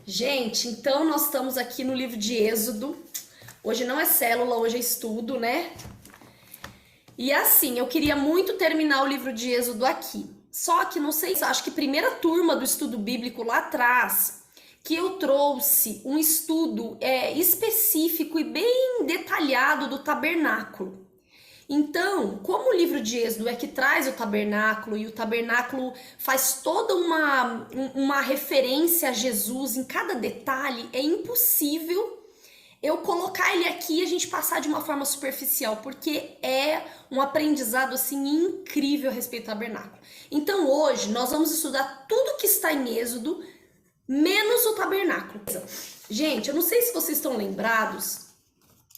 Gente, então nós estamos aqui no livro de Êxodo. Hoje não é célula, hoje é estudo, né? E assim, eu queria muito terminar o livro de Êxodo aqui. Só que não sei, acho que primeira turma do estudo bíblico lá atrás, que eu trouxe um estudo específico e bem detalhado do tabernáculo. Então, como o livro de Êxodo é que traz o tabernáculo e o tabernáculo faz toda uma referência a Jesus em cada detalhe, é impossível eu colocar ele aqui e a gente passar de uma forma superficial, porque é um aprendizado assim incrível a respeito do tabernáculo. Então, hoje nós vamos estudar tudo que está em Êxodo, menos o tabernáculo. Gente, eu não sei se vocês estão lembrados.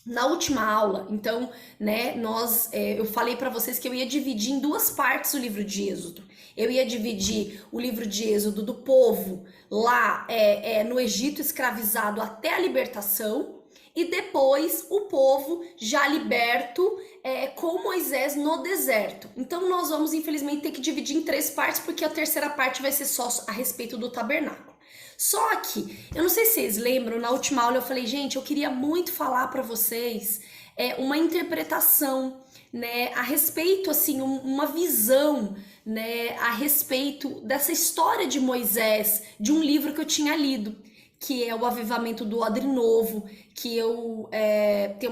Na última aula, então, né, eu falei para vocês que eu ia dividir em duas partes o livro de Êxodo. Eu ia dividir o livro de Êxodo do povo lá no Egito escravizado até a libertação e depois o povo já liberto com Moisés no deserto. Então nós vamos, infelizmente, ter que dividir em três partes porque a terceira parte vai ser só a respeito do tabernáculo. Só que, eu não sei se vocês lembram, na última aula eu falei, gente, eu queria muito falar para vocês uma interpretação, né, a respeito, assim, uma visão, né, a respeito dessa história de Moisés, de um livro que eu tinha lido, que é o Avivamento do Odre Novo, que tem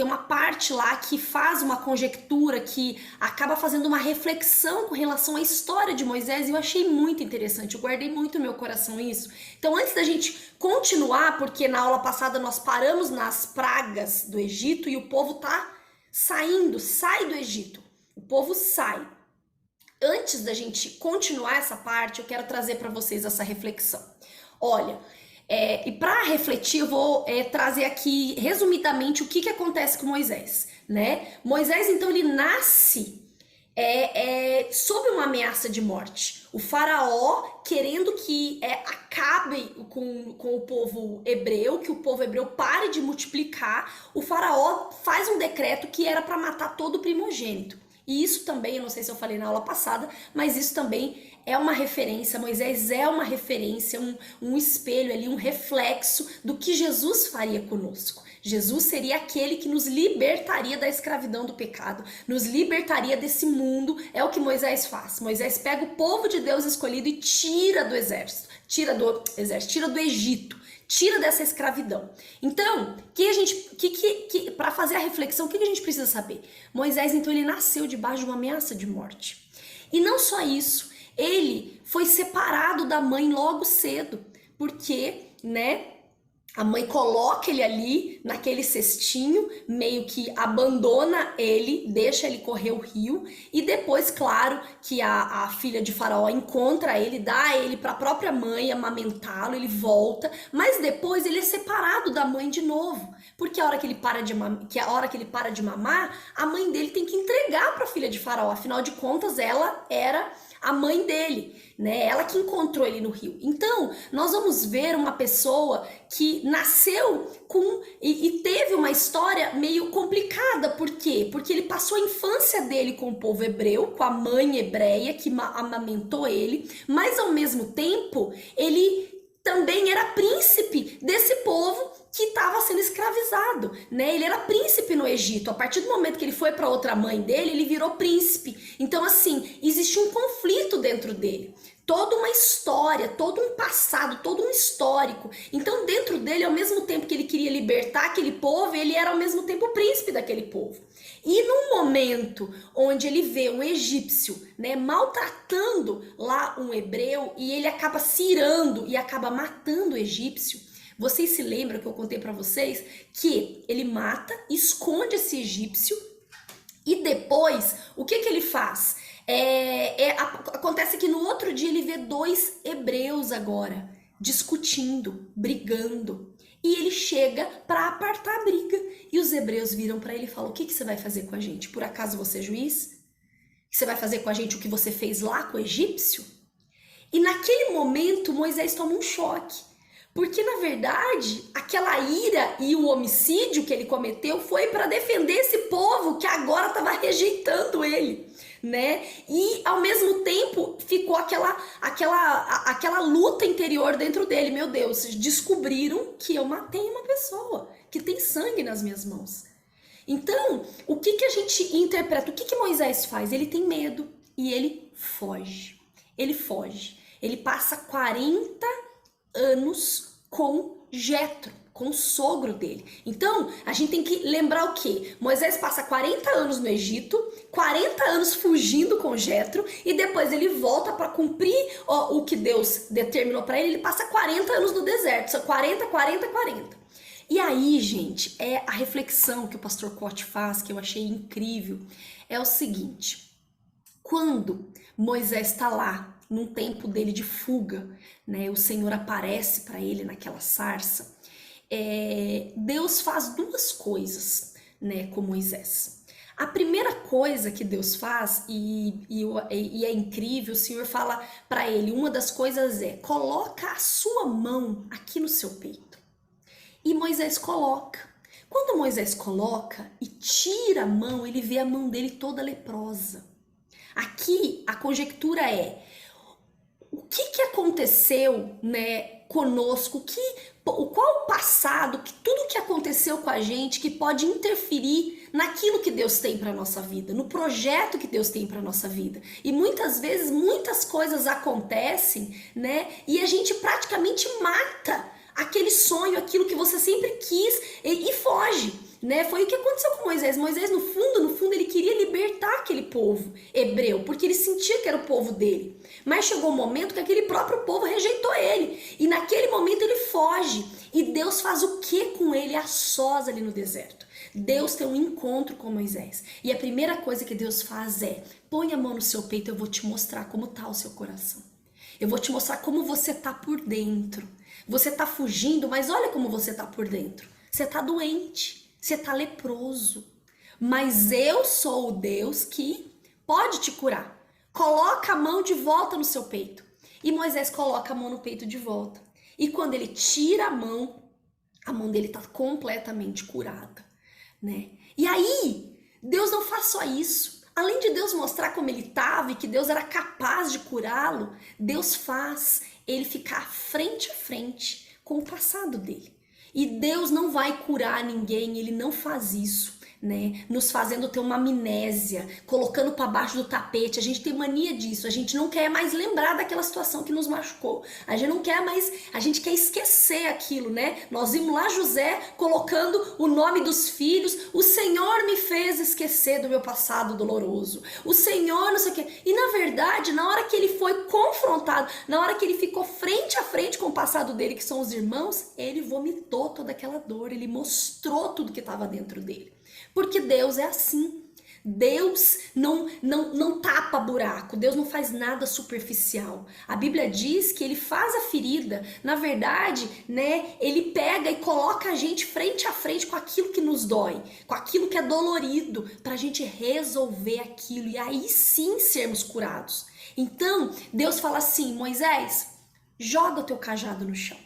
uma parte lá que faz uma conjectura, que acaba fazendo uma reflexão com relação à história de Moisés, e eu achei muito interessante, eu guardei muito no meu coração isso. Então, antes da gente continuar, porque na aula passada nós paramos nas pragas do Egito e o povo tá saindo, sai do Egito, o povo sai. Antes da gente continuar essa parte, eu quero trazer para vocês essa reflexão. Olha, e para refletir, eu vou trazer aqui resumidamente o que acontece com Moisés, né? Moisés, então, ele nasce sob uma ameaça de morte. O faraó querendo que acabe com o povo hebreu, que o povo hebreu pare de multiplicar. O faraó faz um decreto que era para matar todo o primogênito. E isso também, eu não sei se eu falei na aula passada, mas isso também é uma referência, Moisés é uma referência, um espelho ali, um reflexo do que Jesus faria conosco. Jesus seria aquele que nos libertaria da escravidão do pecado, nos libertaria desse mundo, é o que Moisés faz. Moisés pega o povo de Deus escolhido e tira do exército, tira do Egito, tira dessa escravidão. Então, para fazer a reflexão, o que a gente precisa saber? Moisés, então, ele nasceu debaixo de uma ameaça de morte. E não só isso, ele foi separado da mãe logo cedo, porque, né, a mãe coloca ele ali naquele cestinho, meio que abandona ele, deixa ele correr o rio, e depois, claro, que a filha de Faraó encontra ele, dá ele para a própria mãe amamentá-lo, ele volta, mas depois ele é separado da mãe de novo, porque a hora que ele para de mamar, a mãe dele tem que entregar para a filha de Faraó, afinal de contas ela era a mãe dele, né? Ela que encontrou ele no rio. Então, nós vamos ver uma pessoa que nasceu e teve uma história meio complicada. Por quê? Porque ele passou a infância dele com o povo hebreu, com a mãe hebreia que amamentou ele, mas ao mesmo tempo, ele também era príncipe desse povo que estava sendo escravizado, né? Ele era príncipe no Egito. A partir do momento que ele foi para outra mãe dele, ele virou príncipe. Então, assim, existe um conflito dentro dele. Toda uma história, todo um passado, todo um histórico. Então, dentro dele, ao mesmo tempo que ele queria libertar aquele povo, ele era ao mesmo tempo o príncipe daquele povo. E num momento onde ele vê um egípcio, né, maltratando lá um hebreu, e ele acaba se irando e acaba matando o egípcio, vocês se lembram que eu contei para vocês que ele mata, esconde esse egípcio e depois, o que ele faz? Acontece que no outro dia ele vê dois hebreus agora discutindo, brigando. E ele chega para apartar a briga. E os hebreus viram para ele e falam, o que você vai fazer com a gente? Por acaso você é juiz? Você vai fazer com a gente o que você fez lá com o egípcio? E naquele momento Moisés toma um choque. Porque, na verdade, aquela ira e o homicídio que ele cometeu foi para defender esse povo que agora estava rejeitando ele. né? E ao mesmo tempo ficou aquela luta interior dentro dele. Meu Deus, descobriram que eu matei uma pessoa, que tem sangue nas minhas mãos. Então, o que que a gente interpreta? O que que Moisés faz? Ele tem medo e ele foge. Ele foge. Ele passa 40 anos com Jetro, com o sogro dele. Então, a gente tem que lembrar o quê? Moisés passa 40 anos no Egito, 40 anos fugindo com Jetro, e depois ele volta para cumprir o que Deus determinou para ele. Ele passa 40 anos no deserto. São 40, 40, 40. E aí, gente, é a reflexão que o pastor Cote faz, que eu achei incrível, é o seguinte: quando Moisés está lá, num tempo dele de fuga, né, o Senhor aparece para ele naquela sarça, Deus faz duas coisas, né, com Moisés. A primeira coisa que Deus faz, e é incrível, o Senhor fala para ele, uma das coisas é: coloca a sua mão aqui no seu peito. E Moisés coloca. Quando Moisés coloca e tira a mão, ele vê a mão dele toda leprosa. Aqui a conjectura é: o que aconteceu, né, conosco? Qual o passado, tudo que aconteceu com a gente que pode interferir naquilo que Deus tem para nossa vida, no projeto que Deus tem para nossa vida? E muitas vezes muitas coisas acontecem, né? E a gente praticamente mata aquele sonho, aquilo que você sempre quis e foge, né? Foi o que aconteceu com Moisés. Moisés, no fundo, ele queria libertar aquele povo hebreu, porque ele sentia que era o povo dele. Mas chegou um momento que aquele próprio povo rejeitou ele. E naquele momento ele foge. E Deus faz o que com ele a sós ali no deserto? Deus tem um encontro com Moisés. E a primeira coisa que Deus faz é: põe a mão no seu peito, eu vou te mostrar como está o seu coração. Eu vou te mostrar como você tá por dentro. Você tá fugindo, mas olha como você tá por dentro. Você tá doente, você tá leproso. Mas eu sou o Deus que pode te curar. Coloca a mão de volta no seu peito. E Moisés coloca a mão no peito de volta. E quando ele tira a mão dele tá completamente curada, né? E aí, Deus não faz só isso. Além de Deus mostrar como ele estava e que Deus era capaz de curá-lo, Deus faz ele ficar frente a frente com o passado dele. E Deus não vai curar ninguém, ele não faz isso, né? Nos fazendo ter uma amnésia, colocando para baixo do tapete. A gente tem mania disso, a gente não quer mais lembrar daquela situação que nos machucou. A gente não quer mais, a gente quer esquecer aquilo, né? Nós vimos lá José colocando o nome dos filhos: o Senhor me fez esquecer do meu passado doloroso. O Senhor não sei o quê. E na verdade, na hora que ele foi confrontado, na hora que ele ficou frente a frente com o passado dele, que são os irmãos, ele vomitou toda aquela dor, ele mostrou tudo que estava dentro dele. Porque Deus é assim. Deus não tapa buraco. Deus não faz nada superficial. A Bíblia diz que ele faz a ferida. Na verdade, né, ele pega e coloca a gente frente a frente com aquilo que nos dói, com aquilo que é dolorido, para a gente resolver aquilo e aí sim sermos curados. Então, Deus fala assim: Moisés, joga o teu cajado no chão.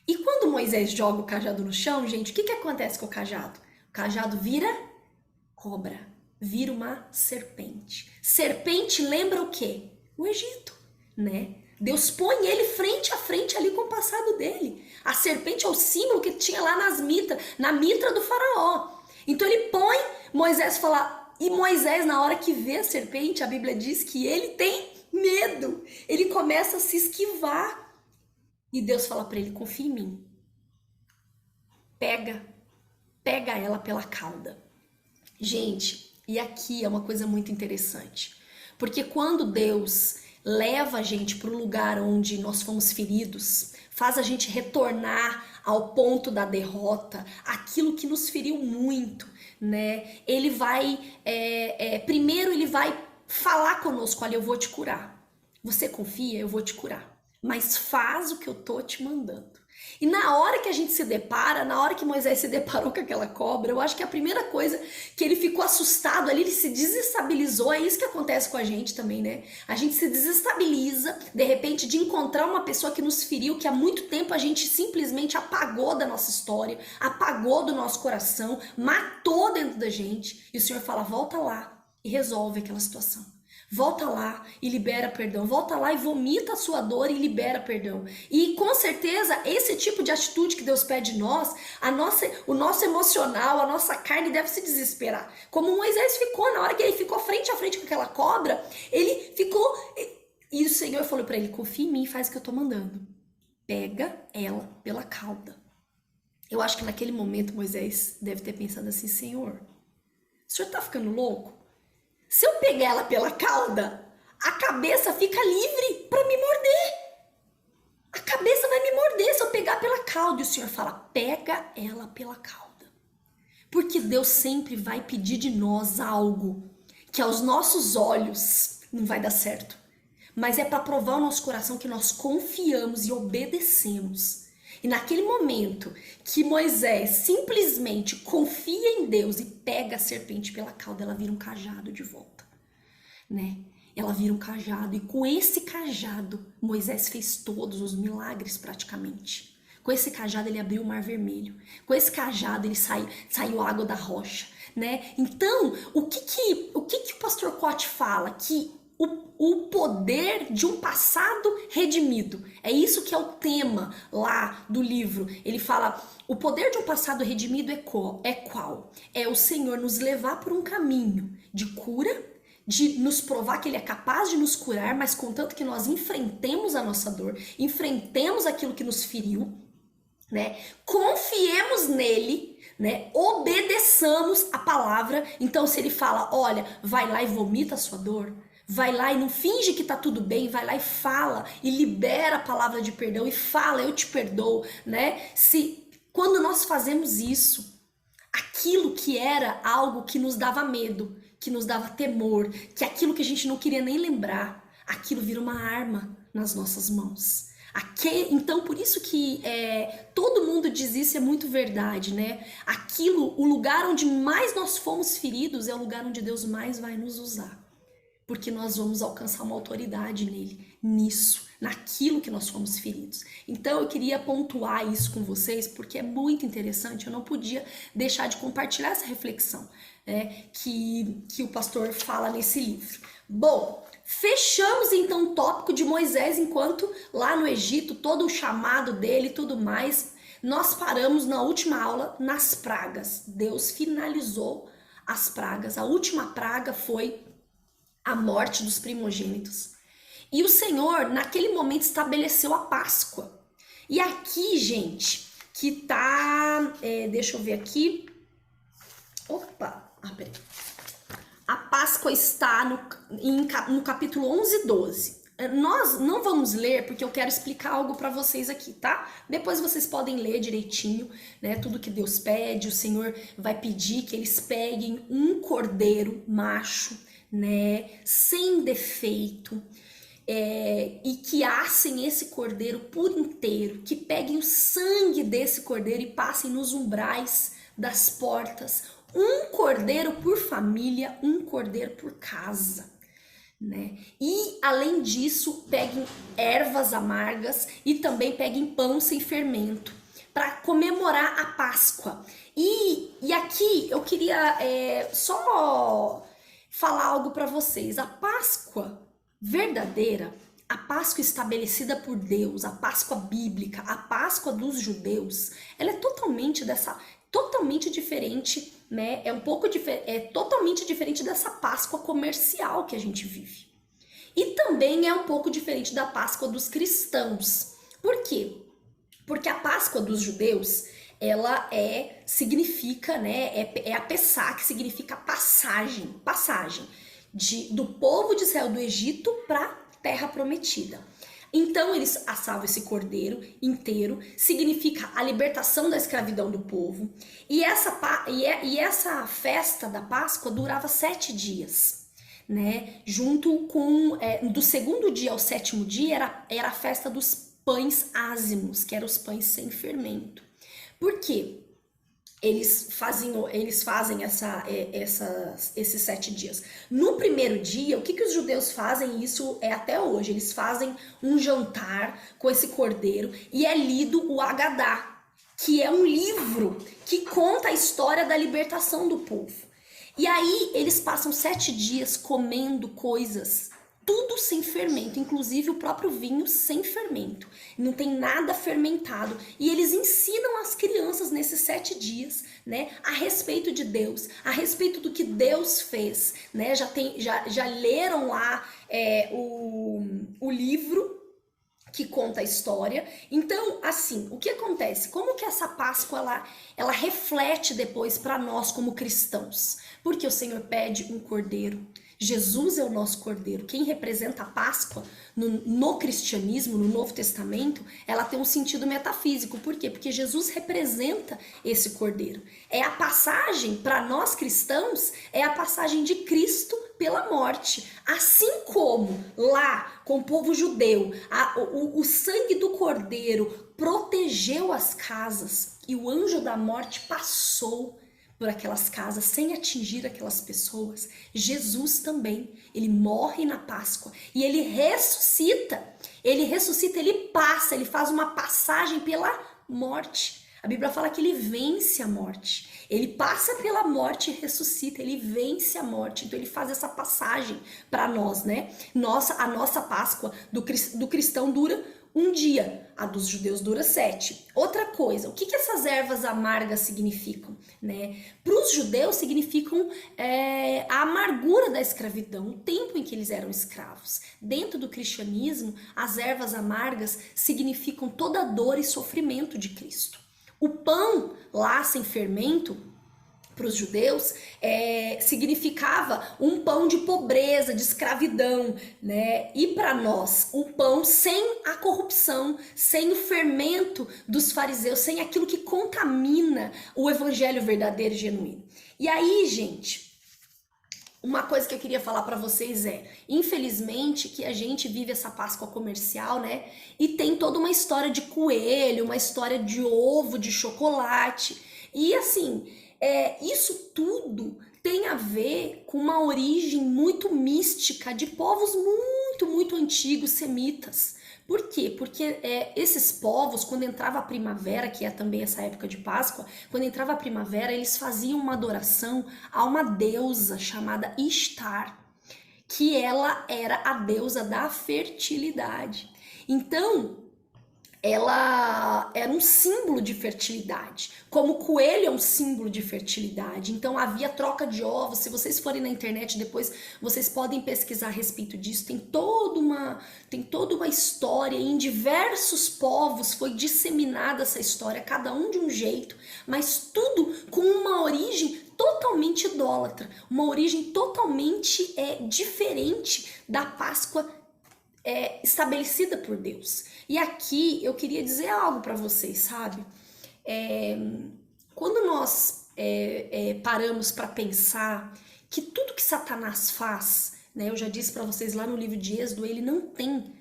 E quando Moisés joga o cajado no chão, gente, o que acontece com o cajado? O cajado vira cobra, vira uma serpente. Serpente lembra o quê? O Egito, né? Deus põe ele frente a frente ali com o passado dele. A serpente é o símbolo que tinha lá na mitra do faraó. Então ele põe, Moisés fala, e Moisés, na hora que vê a serpente, a Bíblia diz que ele tem medo. Ele começa a se esquivar. E Deus fala para ele: confia em mim. Pega ela pela cauda. Gente, e aqui é uma coisa muito interessante. Porque quando Deus leva a gente para o lugar onde nós fomos feridos, faz a gente retornar ao ponto da derrota, aquilo que nos feriu muito, né? Ele vai, primeiro ele vai falar conosco: olha, eu vou te curar. Você confia? Eu vou te curar. Mas faz o que eu tô te mandando. E na hora que a gente se depara, na hora que Moisés se deparou com aquela cobra, eu acho que a primeira coisa que ele ficou assustado ali, ele se desestabilizou. É isso que acontece com a gente também, né? A gente se desestabiliza, de repente, de encontrar uma pessoa que nos feriu, que há muito tempo a gente simplesmente apagou da nossa história, apagou do nosso coração, matou dentro da gente. E o Senhor fala: volta lá e resolve aquela situação. Volta lá e libera perdão. Volta lá e vomita a sua dor e libera perdão. E com certeza, esse tipo de atitude que Deus pede de nós, o nosso emocional, a nossa carne deve se desesperar. Como Moisés ficou, na hora que ele ficou frente a frente com aquela cobra, ele ficou... E o Senhor falou para ele, confia em mim e faz o que eu tô mandando. Pega ela pela cauda. Eu acho que naquele momento Moisés deve ter pensado assim, Senhor, o senhor tá ficando louco? Se eu pegar ela pela cauda, a cabeça fica livre para me morder. A cabeça vai me morder se eu pegar pela cauda. E o Senhor fala, pega ela pela cauda. Porque Deus sempre vai pedir de nós algo que aos nossos olhos não vai dar certo. Mas é para provar o nosso coração que nós confiamos e obedecemos. E naquele momento que Moisés simplesmente confia em Deus e pega a serpente pela cauda, ela vira um cajado de volta, né? Ela vira um cajado e com esse cajado Moisés fez todos os milagres praticamente. Com esse cajado ele abriu o Mar Vermelho. Com esse cajado ele saiu água da rocha, né? Então, o que o pastor Cote fala? Que o poder de um passado redimido. É isso que é o tema lá do livro. Ele fala, o poder de um passado redimido é qual? É o Senhor nos levar por um caminho de cura, de nos provar que Ele é capaz de nos curar, mas contanto que nós enfrentemos a nossa dor, enfrentemos aquilo que nos feriu, né? Confiemos nele, né? Obedeçamos a palavra. Então, se Ele fala, olha, vai lá e vomita a sua dor, vai lá e não finge que tá tudo bem, vai lá e fala e libera a palavra de perdão e fala, eu te perdoo, né? Quando nós fazemos isso, aquilo que era algo que nos dava medo, que nos dava temor, que aquilo que a gente não queria nem lembrar, aquilo vira uma arma nas nossas mãos. Então, por isso que todo mundo diz isso, é muito verdade, né? O lugar onde mais nós fomos feridos é o lugar onde Deus mais vai nos usar. Porque nós vamos alcançar uma autoridade nisso, naquilo que nós fomos feridos. Então eu queria pontuar isso com vocês, porque é muito interessante, eu não podia deixar de compartilhar essa reflexão, né, que o pastor fala nesse livro. Bom, fechamos então o tópico de Moisés, enquanto lá no Egito, todo o chamado dele e tudo mais, nós paramos na última aula nas pragas. Deus finalizou as pragas, a última praga foi a morte dos primogênitos. E o Senhor, naquele momento, estabeleceu a Páscoa. E aqui, gente, que tá... deixa eu ver aqui. Opa! Peraí. A Páscoa está no capítulo 11 e 12. Nós não vamos ler, porque eu quero explicar algo para vocês aqui, tá? Depois vocês podem ler direitinho, né? Tudo que Deus pede, o Senhor vai pedir que eles peguem um cordeiro macho, né, sem defeito, e que assem esse cordeiro por inteiro, que peguem o sangue desse cordeiro e passem nos umbrais das portas, um cordeiro por família, um cordeiro por casa, né? E além disso, peguem ervas amargas e também peguem pão sem fermento para comemorar a Páscoa. E aqui eu queria só falar algo para vocês. A Páscoa verdadeira, a Páscoa estabelecida por Deus, a Páscoa bíblica, a Páscoa dos judeus, ela é totalmente diferente, né? É totalmente diferente dessa Páscoa comercial que a gente vive. E também é um pouco diferente da Páscoa dos cristãos. Por quê? Porque a Páscoa dos judeus, ela significa, né, é a Pessá, que significa passagem do povo de Israel do Egito para a Terra Prometida. Então eles assavam esse cordeiro inteiro, significa a libertação da escravidão do povo. E essa festa da Páscoa durava 7 dias, né? Junto com do segundo dia ao 7º dia era a festa dos pães ázimos, que eram os pães sem fermento. Por quê? Eles fazem esses 7 dias. No primeiro dia, o que os judeus fazem? Isso é até hoje. Eles fazem um jantar com esse cordeiro e é lido o Agadá, que é um livro que conta a história da libertação do povo. E aí eles passam 7 dias comendo coisas, tudo sem fermento, inclusive o próprio vinho sem fermento. Não tem nada fermentado. E eles ensinam as crianças nesses 7 dias, né, a respeito de Deus, a respeito do que Deus fez, né? Já leram lá o livro que conta a história. Então, assim, o que acontece? Como que essa Páscoa ela reflete depois para nós como cristãos? Porque o Senhor pede um cordeiro. Jesus é o nosso cordeiro. Quem representa a Páscoa no cristianismo, no Novo Testamento, ela tem um sentido metafísico. Por quê? Porque Jesus representa esse cordeiro. É a passagem, para nós cristãos, é a passagem de Cristo pela morte. Assim como lá com o povo judeu, o sangue do cordeiro protegeu as casas e o anjo da morte passou por aquelas casas sem atingir aquelas pessoas, Jesus também, ele morre na Páscoa e ele ressuscita, ele passa, ele faz uma passagem pela morte. A Bíblia fala que ele vence a morte. Ele passa pela morte e ressuscita, ele vence a morte. Então ele faz essa passagem para nós, né? A nossa Páscoa do cristão dura um dia, a dos judeus dura 7. Outra coisa, o que essas ervas amargas significam, né? Para os judeus significam a amargura da escravidão, o tempo em que eles eram escravos. Dentro do cristianismo, as ervas amargas significam toda a dor e sofrimento de Cristo. O pão lá sem fermento, para os judeus, significava um pão de pobreza, de escravidão, né? E para nós, um pão sem a corrupção, sem o fermento dos fariseus, sem aquilo que contamina o evangelho verdadeiro e genuíno. E aí, gente, uma coisa que eu queria falar para vocês infelizmente, que a gente vive essa Páscoa comercial, né? E tem toda uma história de coelho, uma história de ovo, de chocolate. E assim, isso tudo tem a ver com uma origem muito mística de povos muito, muito antigos, semitas. Por quê? Porque esses povos, quando entrava a primavera, que é também essa época de Páscoa, quando entrava a primavera, eles faziam uma adoração a uma deusa chamada Ishtar, que ela era a deusa da fertilidade. Então, ela era um símbolo de fertilidade, como o coelho é um símbolo de fertilidade. Então havia troca de ovos. Se vocês forem na internet depois, vocês podem pesquisar a respeito disso. Tem toda uma história, em diversos povos foi disseminada essa história, cada um de um jeito, mas tudo com uma origem totalmente idólatra, uma origem totalmente diferente da Páscoa estabelecida por Deus. E aqui eu queria dizer algo para vocês, sabe? Quando nós paramos para pensar que tudo que Satanás faz, né? Eu já disse para vocês lá no livro de Êxodo, ele não tem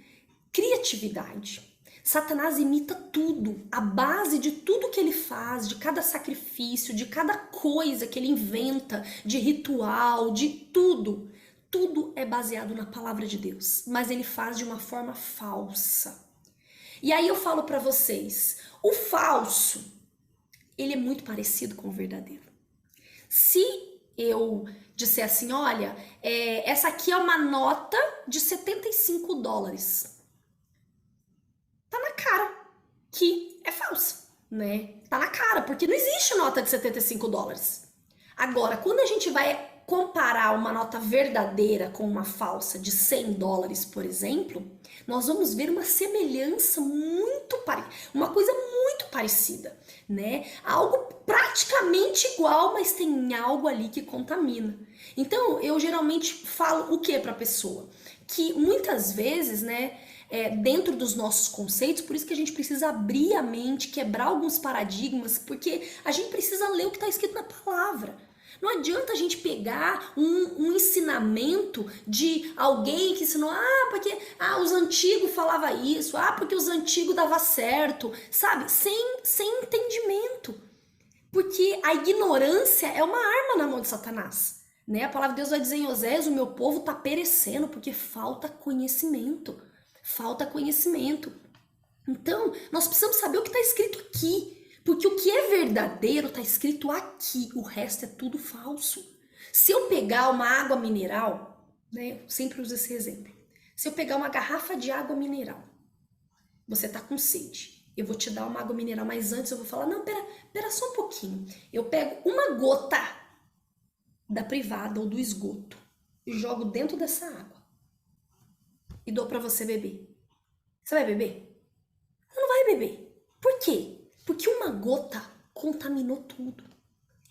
criatividade. Satanás imita tudo, a base de tudo que ele faz, de cada sacrifício, de cada coisa que ele inventa, de ritual, de tudo. Tudo é baseado na palavra de Deus, mas ele faz de uma forma falsa. E aí eu falo para vocês, o falso, ele é muito parecido com o verdadeiro. Se eu disser assim, olha, essa aqui é uma nota de $75. Tá na cara que é falsa, né? Tá na cara, porque não existe nota de $75. Agora, quando a gente vai comparar uma nota verdadeira com uma falsa de $100, por exemplo, nós vamos ver uma semelhança uma coisa muito parecida, né? Algo praticamente igual, mas tem algo ali que contamina. Então, eu geralmente falo o que para a pessoa? Que muitas vezes, né, dentro dos nossos conceitos, por isso que a gente precisa abrir a mente, quebrar alguns paradigmas, porque a gente precisa ler o que está escrito na palavra. Não adianta a gente pegar um ensinamento de alguém que ensinou, porque os antigos falavam isso, porque os antigos dava certo, sabe? Sem entendimento. Porque a ignorância é uma arma na mão de Satanás, né? A palavra de Deus vai dizer em Oséias, o meu povo tá perecendo porque falta conhecimento. Falta conhecimento. Então, nós precisamos saber o que está escrito aqui. Porque o que é verdadeiro está escrito aqui, o resto é tudo falso. Se eu pegar uma água mineral, né? Eu sempre uso esse exemplo. Se eu pegar uma garrafa de água mineral, você tá com sede. Eu vou te dar uma água mineral, mas antes eu vou falar, não, pera só um pouquinho. Eu pego uma gota da privada ou do esgoto e jogo dentro dessa água e dou para você beber. Você vai beber? Você não vai beber. Por quê? Porque uma gota contaminou tudo.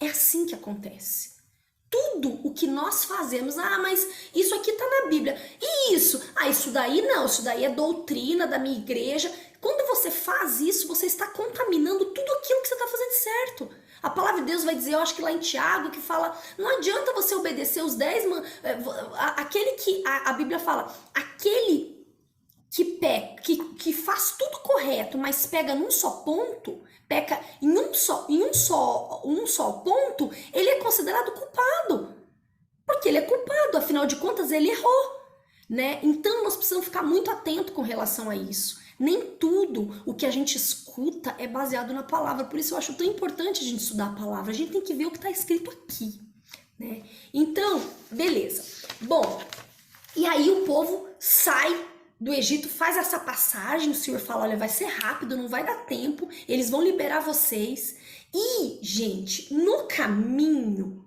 É assim que acontece. Tudo o que nós fazemos, mas isso aqui tá na Bíblia. E isso? Isso daí não, isso daí é doutrina da minha igreja. Quando você faz isso, você está contaminando tudo aquilo que você está fazendo certo. A palavra de Deus vai dizer, eu acho que lá em Tiago, que fala, não adianta você obedecer os 10, aquele que, a Bíblia fala, aquele que faz tudo correto, mas pega num só ponto, peca em um só ponto, ele é considerado culpado. Porque ele é culpado, afinal de contas ele errou, né? Então nós precisamos ficar muito atento com relação a isso. Nem tudo o que a gente escuta é baseado na palavra, por isso eu acho tão importante a gente estudar a palavra. A gente tem que ver o que está escrito aqui, né? Então, beleza. Bom, e aí o povo sai do Egito, faz essa passagem, o Senhor fala, olha, vai ser rápido, não vai dar tempo, eles vão liberar vocês. E, gente, no caminho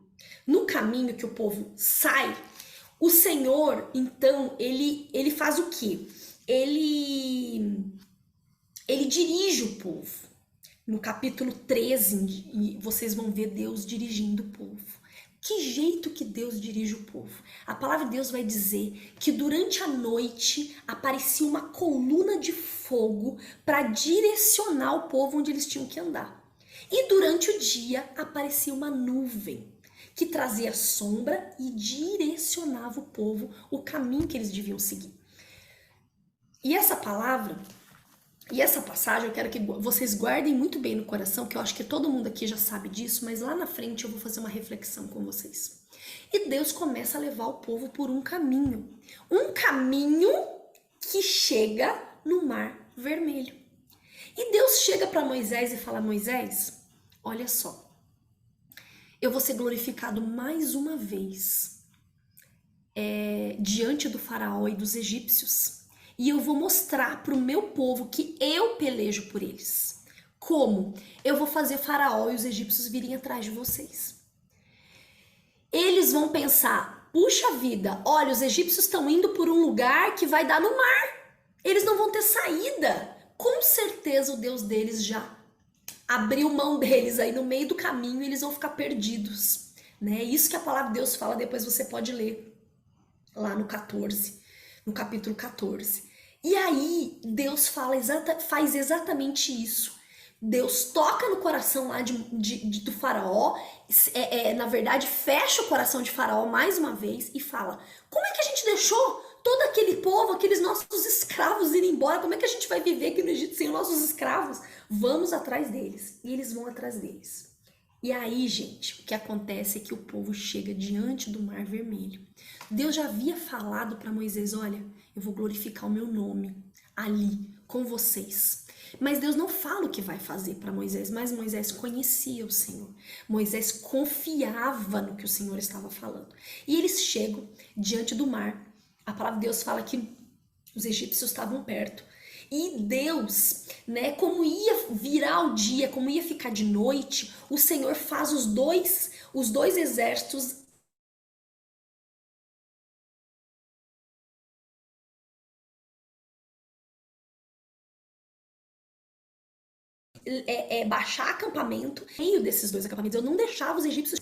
que o povo sai, o Senhor, então, ele faz o quê? Ele dirige o povo. No capítulo 13, vocês vão ver Deus dirigindo o povo. Que jeito que Deus dirige o povo? A palavra de Deus vai dizer que durante a noite aparecia uma coluna de fogo para direcionar o povo onde eles tinham que andar. E durante o dia aparecia uma nuvem que trazia sombra e direcionava o povo o caminho que eles deviam seguir. E essa palavra e essa passagem eu quero que vocês guardem muito bem no coração, que eu acho que todo mundo aqui já sabe disso, mas lá na frente eu vou fazer uma reflexão com vocês. E Deus começa a levar o povo por um caminho que chega no Mar Vermelho. E Deus chega para Moisés e fala, Moisés, olha só, eu vou ser glorificado mais uma vez diante do faraó e dos egípcios. E eu vou mostrar para o meu povo que eu pelejo por eles. Como? Eu vou fazer faraó e os egípcios virem atrás de vocês. Eles vão pensar, puxa vida, olha, os egípcios estão indo por um lugar que vai dar no mar. Eles não vão ter saída. Com certeza o Deus deles já abriu mão deles aí no meio do caminho e eles vão ficar perdidos. Né? Isso que a palavra de Deus fala, depois você pode ler lá no capítulo 14. E aí, Deus faz exatamente isso. Deus toca no coração lá do faraó, na verdade, fecha o coração de faraó mais uma vez e fala, como é que a gente deixou todo aquele povo, aqueles nossos escravos irem embora? Como é que a gente vai viver aqui no Egito sem os nossos escravos? Vamos atrás deles. E eles vão atrás deles. E aí, gente, o que acontece é que o povo chega diante do Mar Vermelho. Deus já havia falado para Moisés, olha, eu vou glorificar o meu nome ali com vocês. Mas Deus não fala o que vai fazer para Moisés, mas Moisés conhecia o Senhor. Moisés confiava no que o Senhor estava falando. E eles chegam diante do mar. A palavra de Deus fala que os egípcios estavam perto. E Deus, né, como ia virar o dia, como ia ficar de noite, o Senhor faz os dois exércitos baixar acampamento. No meio desses dois acampamentos, eu não deixava os egípcios.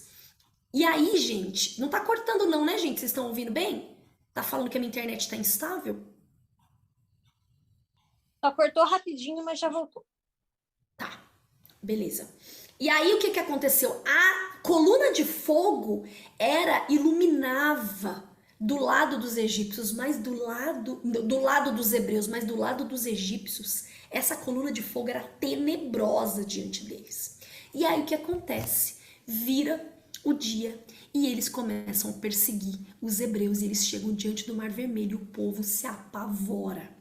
E aí, gente, não tá cortando não, né, gente? Vocês estão ouvindo bem? Tá falando que a minha internet tá instável? Só cortou rapidinho, mas já voltou. Tá, beleza. E aí, o que que aconteceu? A coluna de fogo iluminava do lado dos egípcios, mas do lado dos hebreus, mas do lado dos egípcios, essa coluna de fogo era tenebrosa diante deles. E aí, o que acontece? Vira o dia e eles começam a perseguir os hebreus e eles chegam diante do Mar Vermelho e o povo se apavora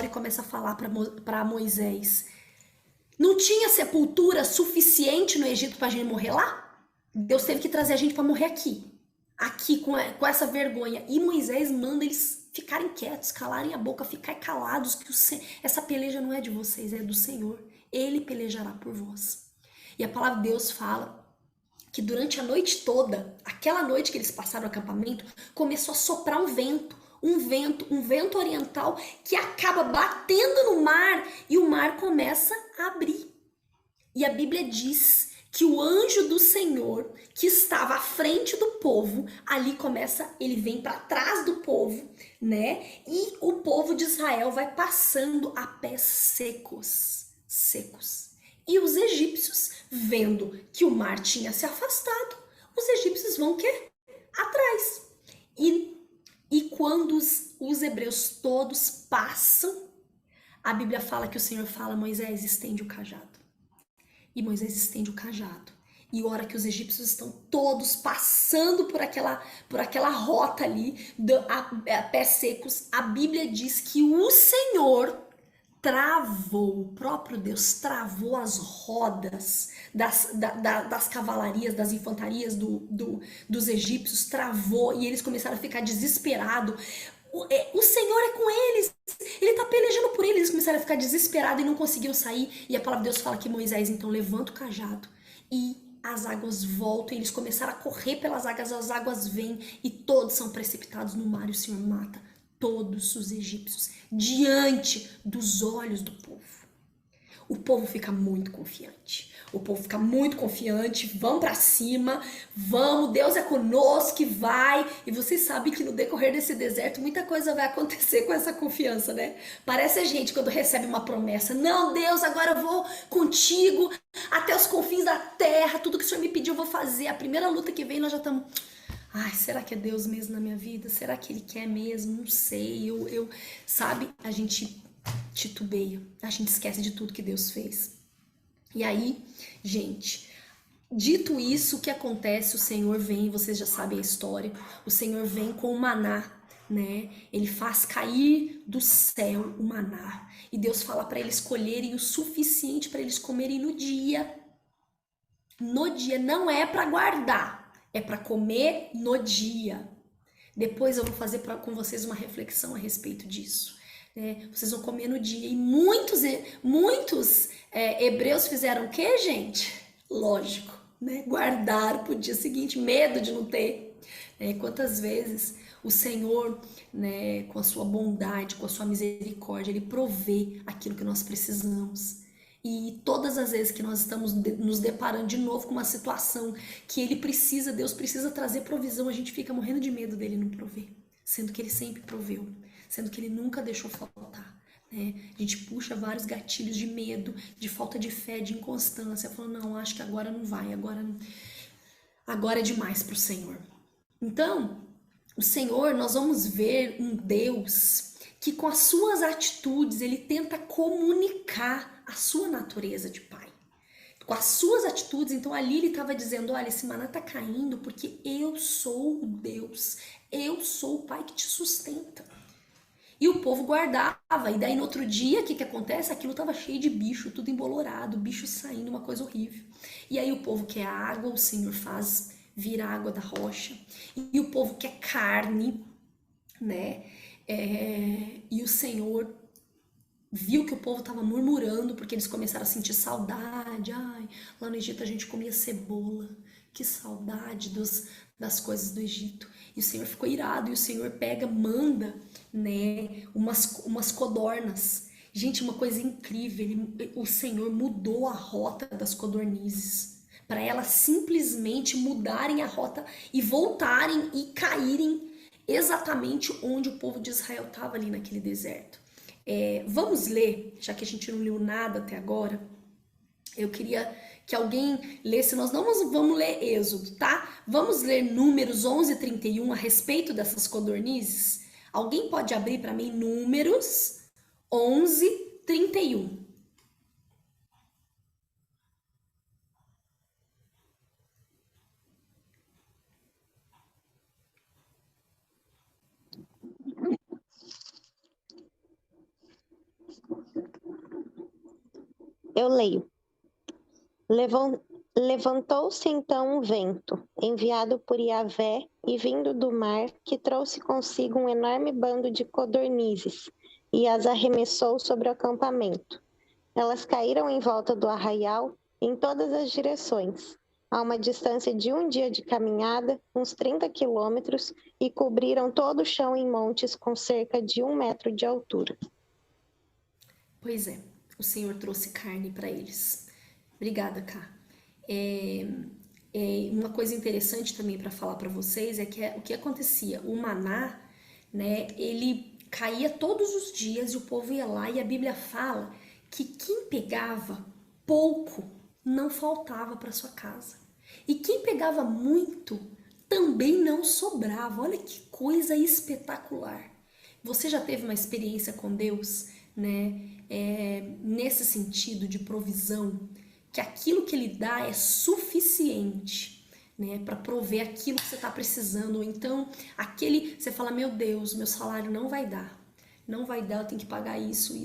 e começa a falar para Moisés, não tinha sepultura suficiente no Egito para a gente morrer lá? Deus teve que trazer a gente para morrer aqui com essa vergonha. E Moisés manda eles ficarem quietos, calarem a boca, ficar calados, que essa peleja não é de vocês, é do Senhor. Ele pelejará por vós. E a palavra de Deus fala que durante a noite toda, aquela noite que eles passaram no acampamento, começou a soprar um vento oriental que acaba batendo no mar e o mar começa a abrir. E a Bíblia diz que o anjo do Senhor, que estava à frente do povo, ali começa, ele vem para trás do povo, né? E o povo de Israel vai passando a pés secos. E os egípcios, vendo que o mar tinha se afastado, os egípcios vão o quê? Atrás. E quando os hebreus todos passam, a Bíblia fala que o Senhor fala: Moisés, estende o cajado. E Moisés estende o cajado. E a hora que os egípcios estão todos passando por aquela rota ali, a pés secos, a Bíblia diz que o Senhor travou, o próprio Deus travou as rodas das cavalarias, das infantarias dos egípcios, travou, e eles começaram a ficar desesperados. O Senhor é com eles, ele tá pelejando por eles. Eles começaram a ficar desesperados e não conseguiam sair. E a palavra de Deus fala que Moisés então levanta o cajado e as águas voltam, e eles começaram a correr pelas águas, as águas vêm e todos são precipitados no mar, e o Senhor mata todos os egípcios diante dos olhos do povo. O povo fica muito confiante. O povo fica muito confiante, vão para cima, vamos, Deus é conosco, que vai. E vocês sabem que no decorrer desse deserto muita coisa vai acontecer com essa confiança, né? Parece a gente quando recebe uma promessa: não, Deus, agora eu vou contigo até os confins da terra, tudo que o Senhor me pediu eu vou fazer. A primeira luta que vem nós já estamos: ai, será que é Deus mesmo na minha vida? Será que Ele quer mesmo? Não sei. Sabe, a gente titubeia, a gente esquece de tudo que Deus fez. E aí, gente, dito isso, o que acontece? O Senhor vem, vocês já sabem a história, o Senhor vem com o maná, né? Ele faz cair do céu o maná. E Deus fala para eles colherem o suficiente para eles comerem no dia. No dia, não é para guardar, é para comer no dia. Depois eu vou fazer com vocês uma reflexão a respeito disso. Vocês vão comer no dia. E muitos hebreus fizeram o quê, gente? Lógico, né? Guardar para o dia seguinte, medo de não ter. Quantas vezes o Senhor, né, com a sua bondade, com a sua misericórdia, Ele provê aquilo que nós precisamos. E todas as vezes que nós estamos nos deparando de novo com uma situação que Deus precisa trazer provisão, a gente fica morrendo de medo dele não prover, sendo que ele sempre proveu, sendo que ele nunca deixou faltar, né? A gente puxa vários gatilhos de medo, de falta de fé, de inconstância, falando: não, acho que agora não vai, agora é demais para o Senhor. Então, o Senhor, nós vamos ver um Deus que com as suas atitudes ele tenta comunicar a sua natureza de pai. Com as suas atitudes, então ali ele estava dizendo: olha, esse maná está caindo porque eu sou o Deus, eu sou o pai que te sustenta. E o povo guardava, e daí no outro dia, o que acontece? Aquilo estava cheio de bicho, tudo embolorado, bicho saindo, uma coisa horrível. E aí o povo quer água, o Senhor faz vir a água da rocha. E o povo quer carne, né? E o Senhor viu que o povo estava murmurando porque eles começaram a sentir saudade. Ai, lá no Egito a gente comia cebola, que saudade das coisas do Egito. E o Senhor ficou irado, e o Senhor manda, né, umas codornas. Gente, uma coisa incrível, o Senhor mudou a rota das codornizes, para elas simplesmente mudarem a rota e voltarem e caírem exatamente onde o povo de Israel estava ali naquele deserto. Vamos ler, já que a gente não leu nada até agora. Eu queria que alguém lesse, nós não vamos ler Êxodo, tá? Vamos ler Números 11:31 a respeito dessas codornizes. Alguém pode abrir para mim Números 11:31. Eu leio. Levantou-se então um vento, enviado por Yahvé e vindo do mar, que trouxe consigo um enorme bando de codornizes, e as arremessou sobre o acampamento. Elas caíram em volta do arraial, em todas as direções, a uma distância de um dia de caminhada, uns 30 quilômetros, e cobriram todo o chão em montes com cerca de 1 metro de altura. Pois é, o Senhor trouxe carne para eles. Obrigada, Ká. Uma coisa interessante também para falar para vocês é que o que acontecia, o maná, né, ele caía todos os dias e o povo ia lá, e a Bíblia fala que quem pegava pouco não faltava para sua casa. E quem pegava muito também não sobrava. Olha que coisa espetacular. Você já teve uma experiência com Deus, né? Nesse sentido de provisão, que aquilo que Ele dá é suficiente, né, para prover aquilo que você está precisando. Ou então, você fala, meu Deus, meu salário não vai dar. Não vai dar, eu tenho que pagar isso, e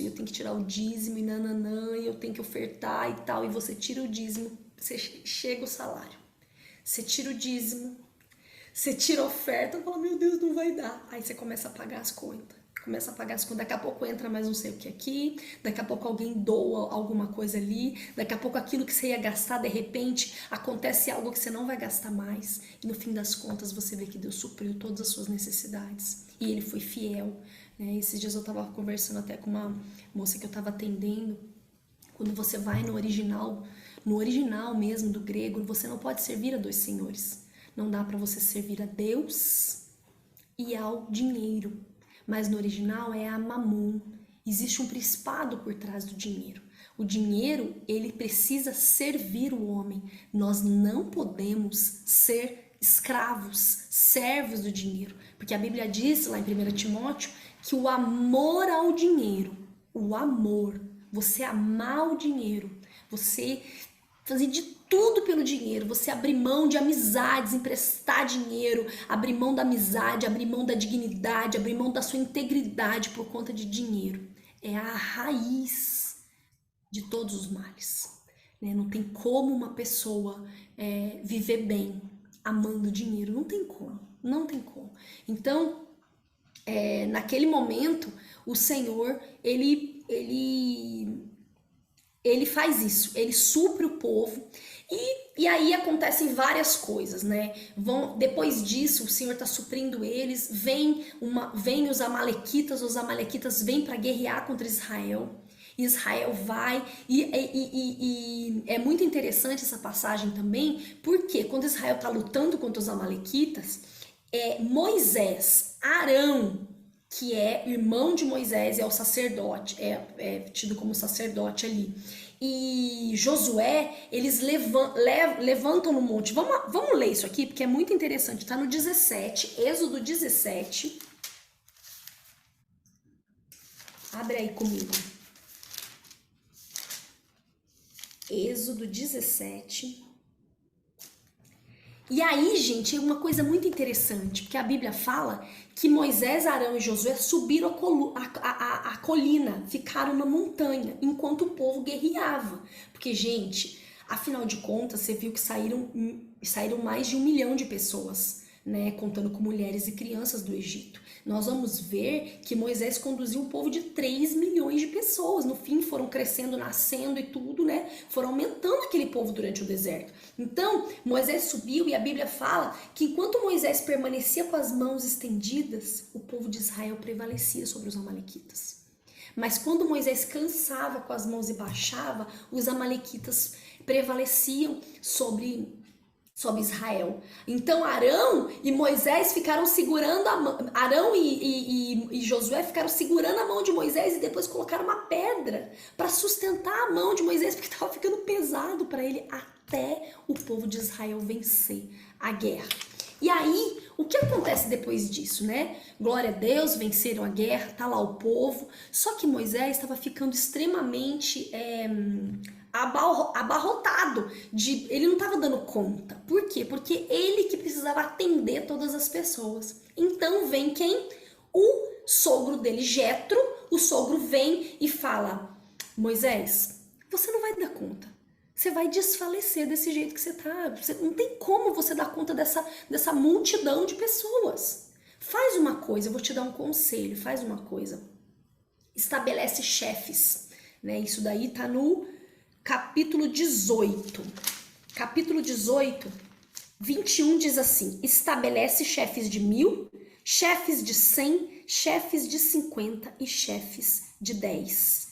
eu tenho que tirar o dízimo, e nananã, e eu tenho que ofertar e tal. E você tira o dízimo, você chega o salário. Você tira o dízimo, você tira a oferta e fala, meu Deus, não vai dar. Aí você começa a pagar as contas. Daqui a pouco entra mais não sei o que aqui, daqui a pouco alguém doa alguma coisa ali, daqui a pouco aquilo que você ia gastar, de repente, acontece algo que você não vai gastar mais. E no fim das contas você vê que Deus supriu todas as suas necessidades. E Ele foi fiel. Né? Esses dias eu estava conversando até com uma moça que eu estava atendendo. Quando você vai no original mesmo do grego, você não pode servir a dois senhores. Não dá para você servir a Deus e ao dinheiro. Mas no original é a mamon. Existe um principado por trás do dinheiro. O dinheiro, ele precisa servir o homem. Nós não podemos ser escravos, servos do dinheiro. Porque a Bíblia diz lá em 1 Timóteo que o amor ao dinheiro, você amar o dinheiro, você fazer de tudo pelo dinheiro, você abrir mão de amizades, emprestar dinheiro, abrir mão da amizade, abrir mão da dignidade, abrir mão da sua integridade por conta de dinheiro. É a raiz de todos os males. Né? Não tem como uma pessoa viver bem amando dinheiro, não tem como. Então, naquele momento, o Senhor, ele faz isso, ele supre o povo. E aí acontecem várias coisas, né? Depois disso, o Senhor está suprindo eles, vem os amalequitas vêm para guerrear contra Israel. Israel vai, e é muito interessante essa passagem também, porque quando Israel está lutando contra os amalequitas, Moisés, Arão, que é irmão de Moisés, é o sacerdote, é tido como sacerdote ali, e Josué, eles levantam no monte. Vamos ler isso aqui, porque é muito interessante. Tá no 17, Êxodo 17. Abre aí comigo. Êxodo 17. E aí, gente, é uma coisa muito interessante, porque a Bíblia fala que Moisés, Arão e Josué subiram a colina, ficaram na montanha, enquanto o povo guerreava. Porque, gente, afinal de contas, você viu que saíram mais de 1 milhão de pessoas, né, contando com mulheres e crianças do Egito. Nós vamos ver que Moisés conduziu um povo de 3 milhões de pessoas. No fim, foram crescendo, nascendo e tudo, né? Foram aumentando aquele povo durante o deserto. Então, Moisés subiu e a Bíblia fala que enquanto Moisés permanecia com as mãos estendidas, o povo de Israel prevalecia sobre os amalequitas. Mas quando Moisés cansava com as mãos e baixava, os amalequitas prevaleciam sobre Israel. Então Arão e Moisés ficaram segurando a mão, Arão e Josué ficaram segurando a mão de Moisés e depois colocaram uma pedra para sustentar a mão de Moisés, porque estava ficando pesado para ele, até o povo de Israel vencer a guerra. E aí, o que acontece depois disso, né? Glória a Deus, venceram a guerra, tá lá o povo. Só que Moisés estava ficando extremamente abarrotado. Ele não estava dando conta. Por quê? Porque ele que precisava atender todas as pessoas. Então vem quem? O sogro dele, Jetro. O sogro vem e fala: Moisés, você não vai dar conta. Você vai desfalecer desse jeito que você tá. Não tem como você dar conta dessa multidão de pessoas. Faz uma coisa, eu vou te dar um conselho, faz uma coisa. Estabelece chefes, né? Isso daí tá no capítulo 18. Capítulo 18, 21 diz assim: estabelece chefes de 1.000, chefes de 100, chefes de 50 e chefes de 10.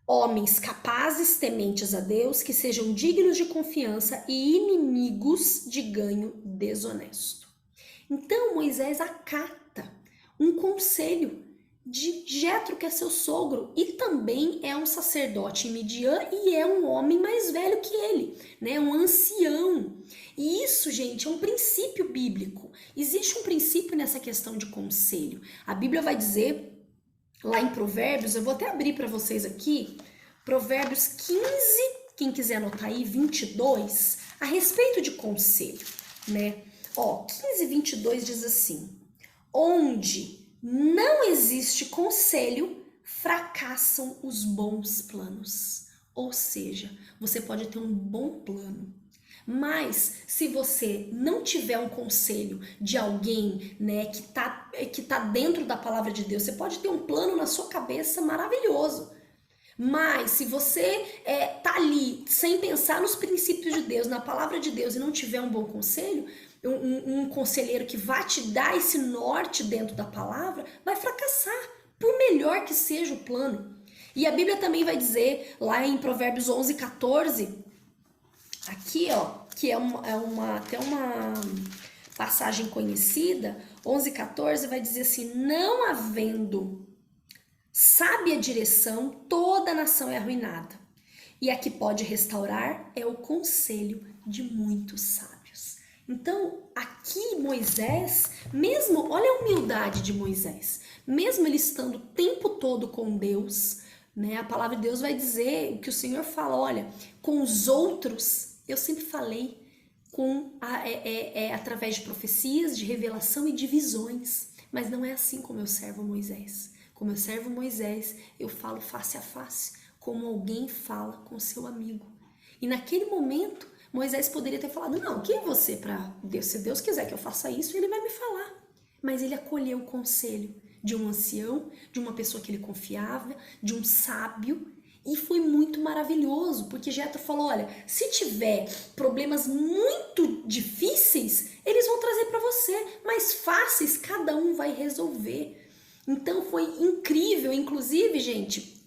Homens capazes, tementes a Deus, que sejam dignos de confiança e inimigos de ganho desonesto. Então Moisés acata um conselho de Jetro, que é seu sogro, e também é um sacerdote em Midian e é um homem mais velho que ele, né? Um ancião. E isso, gente, é um princípio bíblico. Existe um princípio nessa questão de conselho. A Bíblia vai dizer, lá em Provérbios, eu vou até abrir para vocês aqui, Provérbios 15, quem quiser anotar aí, 22, a respeito de conselho, né? Ó, 15, 22 diz assim: onde não existe conselho, fracassam os bons planos. Ou seja, você pode ter um bom plano, mas se você não tiver um conselho de alguém, né, que tá dentro da palavra de Deus, você pode ter um plano na sua cabeça maravilhoso. Mas se você tá ali sem pensar nos princípios de Deus, na palavra de Deus, e não tiver um bom conselho, um conselheiro que vai te dar esse norte dentro da palavra, vai fracassar, por melhor que seja o plano. E a Bíblia também vai dizer, lá em Provérbios 11, 14, aqui, ó, que até uma passagem conhecida, 11, 14, vai dizer assim: não havendo sábia direção, toda a nação é arruinada. E a que pode restaurar é o conselho de muitos sábios. Então, aqui Moisés, mesmo, olha a humildade de Moisés, mesmo ele estando o tempo todo com Deus, né, a palavra de Deus vai dizer, o que o Senhor fala, olha, com os outros, eu sempre falei, através de profecias, de revelação e de visões, mas não é assim com meu servo Moisés. Com meu servo Moisés, eu falo face a face, como alguém fala com seu amigo. E naquele momento, Moisés poderia ter falado: não, quem é você para Deus? Se Deus quiser que eu faça isso, ele vai me falar. Mas ele acolheu o conselho de um ancião, de uma pessoa que ele confiava, de um sábio. E foi muito maravilhoso, porque Jetro falou: olha, se tiver problemas muito difíceis, eles vão trazer para você, mas fáceis, cada um vai resolver. Então foi incrível, inclusive, gente,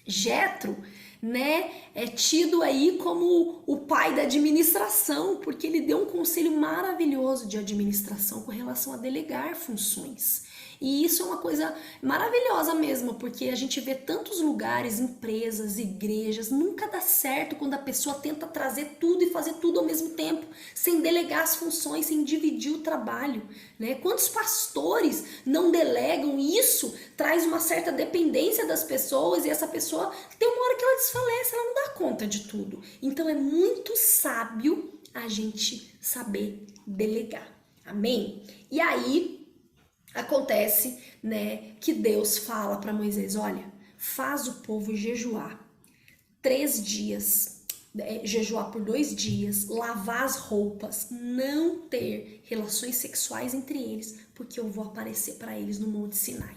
Jetro, né, é tido aí como o pai da administração, porque ele deu um conselho maravilhoso de administração com relação a delegar funções. E isso é uma coisa maravilhosa mesmo, porque a gente vê tantos lugares, empresas, igrejas, nunca dá certo quando a pessoa tenta trazer tudo e fazer tudo ao mesmo tempo, sem delegar as funções, sem dividir o trabalho, né? Quantos pastores não delegam? Isso traz uma certa dependência das pessoas e essa pessoa tem uma hora que ela desfalece, ela não dá conta de tudo. Então é muito sábio a gente saber delegar. Amém? E aí acontece, né, que Deus fala para Moisés: olha, faz o povo jejuar 3 dias, jejuar por 2 dias, lavar as roupas, não ter relações sexuais entre eles, porque eu vou aparecer para eles no Monte Sinai.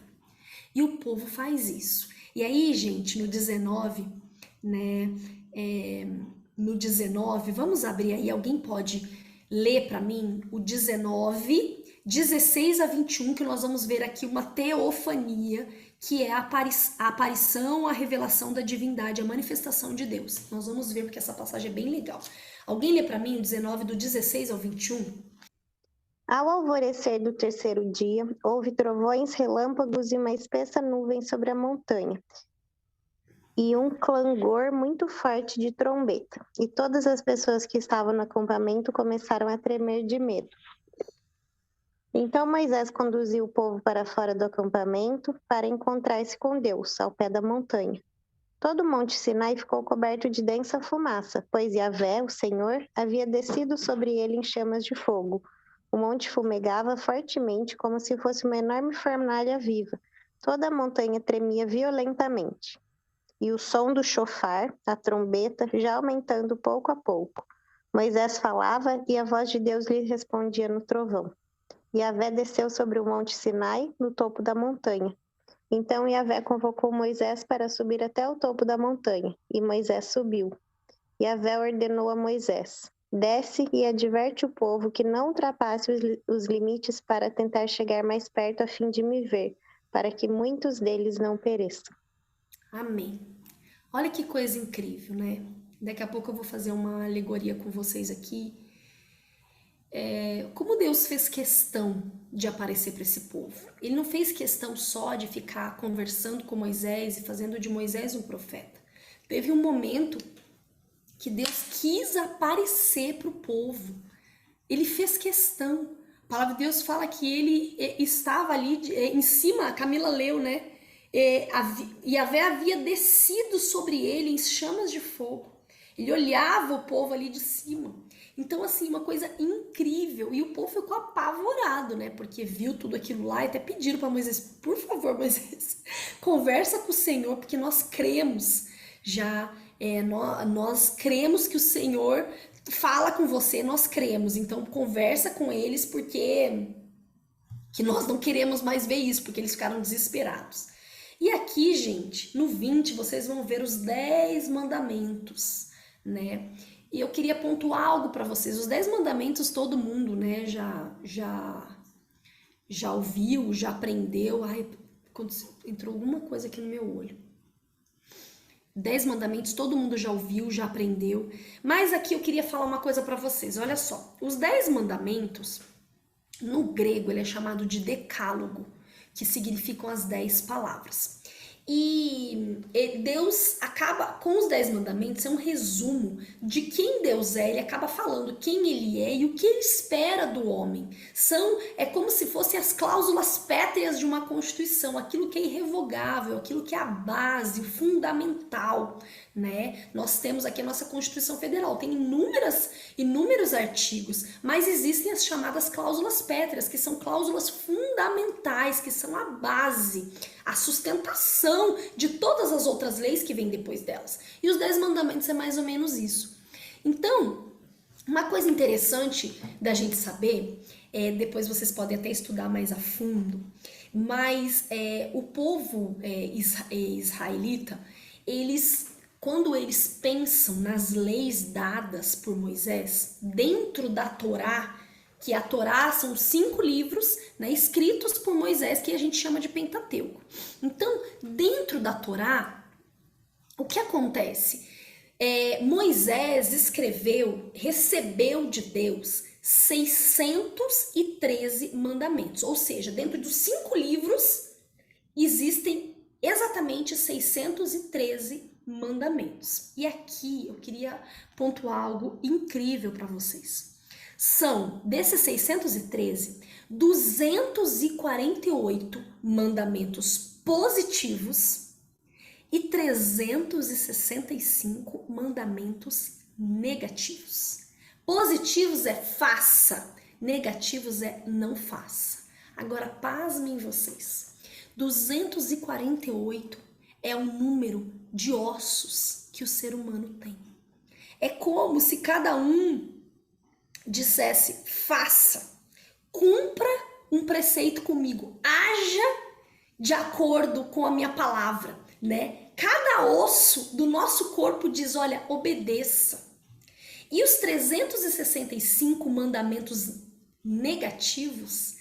E o povo faz isso. E aí, gente, no 19, né, no 19, vamos abrir aí, alguém pode ler para mim o 19, 16 a 21, que nós vamos ver aqui uma teofania, que é a aparição, a revelação da divindade, a manifestação de Deus. Nós vamos ver porque essa passagem é bem legal. Alguém lê para mim o 19, do 16 ao 21? Ao alvorecer do 3º dia, houve trovões, relâmpagos e uma espessa nuvem sobre a montanha, e um clangor muito forte de trombeta. E todas as pessoas que estavam no acampamento começaram a tremer de medo. Então Moisés conduziu o povo para fora do acampamento para encontrar-se com Deus, ao pé da montanha. Todo o Monte Sinai ficou coberto de densa fumaça, pois Yahvé, o Senhor, havia descido sobre ele em chamas de fogo. O monte fumegava fortemente, como se fosse uma enorme fornalha viva. Toda a montanha tremia violentamente. e o som do chofar, a trombeta, já aumentando pouco a pouco. Moisés falava e a voz de Deus lhe respondia no trovão. Yahvé desceu sobre o monte Sinai, no topo da montanha. Então Yahvé convocou Moisés para subir até o topo da montanha, e Moisés subiu. Yahvé ordenou a Moisés: desce e adverte o povo que não ultrapasse os limites para tentar chegar mais perto a fim de me ver, para que muitos deles não pereçam. Amém. Olha que coisa incrível, né? Daqui a pouco eu vou fazer uma alegoria com vocês aqui. Como Deus fez questão de aparecer para esse povo. Ele não fez questão só de ficar conversando com Moisés e fazendo de Moisés um profeta. Teve um momento que Deus quis aparecer para o povo. Ele fez questão. A palavra de Deus fala que ele estava ali em cima, a Camila leu, né? Yahvé havia descido sobre ele em chamas de fogo. Ele olhava o povo ali de cima. Então, assim, uma coisa incrível. E o povo ficou apavorado, né? Porque viu tudo aquilo lá e até pediram para Moisés: por favor, Moisés, conversa com o Senhor, porque nós cremos já. Nós cremos que o Senhor fala com você, nós cremos. Então, conversa com eles, porque que nós não queremos mais ver isso, porque eles ficaram desesperados. E aqui, gente, no 20, vocês vão ver os 10 mandamentos, né? E eu queria pontuar algo para vocês. Os 10 mandamentos todo mundo, né, já ouviu, já aprendeu. Ai, entrou alguma coisa aqui no meu olho. 10 mandamentos todo mundo já ouviu, já aprendeu. Mas aqui eu queria falar uma coisa para vocês. Olha só, os 10 mandamentos, no grego, ele é chamado de decálogo, que significam as 10 palavras. E Deus acaba, com os 10 mandamentos, é um resumo de quem Deus é. Ele acaba falando quem ele é e o que ele espera do homem. É como se fossem as cláusulas pétreas de uma Constituição, aquilo que é irrevogável, aquilo que é a base, o fundamental, né? Nós temos aqui a nossa Constituição Federal, tem inúmeros artigos, mas existem as chamadas cláusulas pétreas, que são cláusulas fundamentais, que são a base, a sustentação de todas as outras leis que vêm depois delas. E os 10 mandamentos é mais ou menos isso. Então, uma coisa interessante da gente saber, depois vocês podem até estudar mais a fundo, mas o povo israelita, quando eles pensam nas leis dadas por Moisés, dentro da Torá, que a Torá são 5 livros, né, escritos por Moisés, que a gente chama de Pentateuco. Então, dentro da Torá, o que acontece? Moisés recebeu de Deus 613 mandamentos, ou seja, dentro dos 5 livros existem exatamente 613 mandamentos. E aqui eu queria pontuar algo incrível para vocês. São, desses 613, 248 mandamentos positivos e 365 mandamentos negativos. Positivos é faça, negativos é não faça. Agora, pasmem vocês, 248 é o número de ossos que o ser humano tem. É como se cada um dissesse: faça, cumpra um preceito comigo, haja de acordo com a minha palavra, né? Cada osso do nosso corpo diz: olha, obedeça. E os 365 mandamentos negativos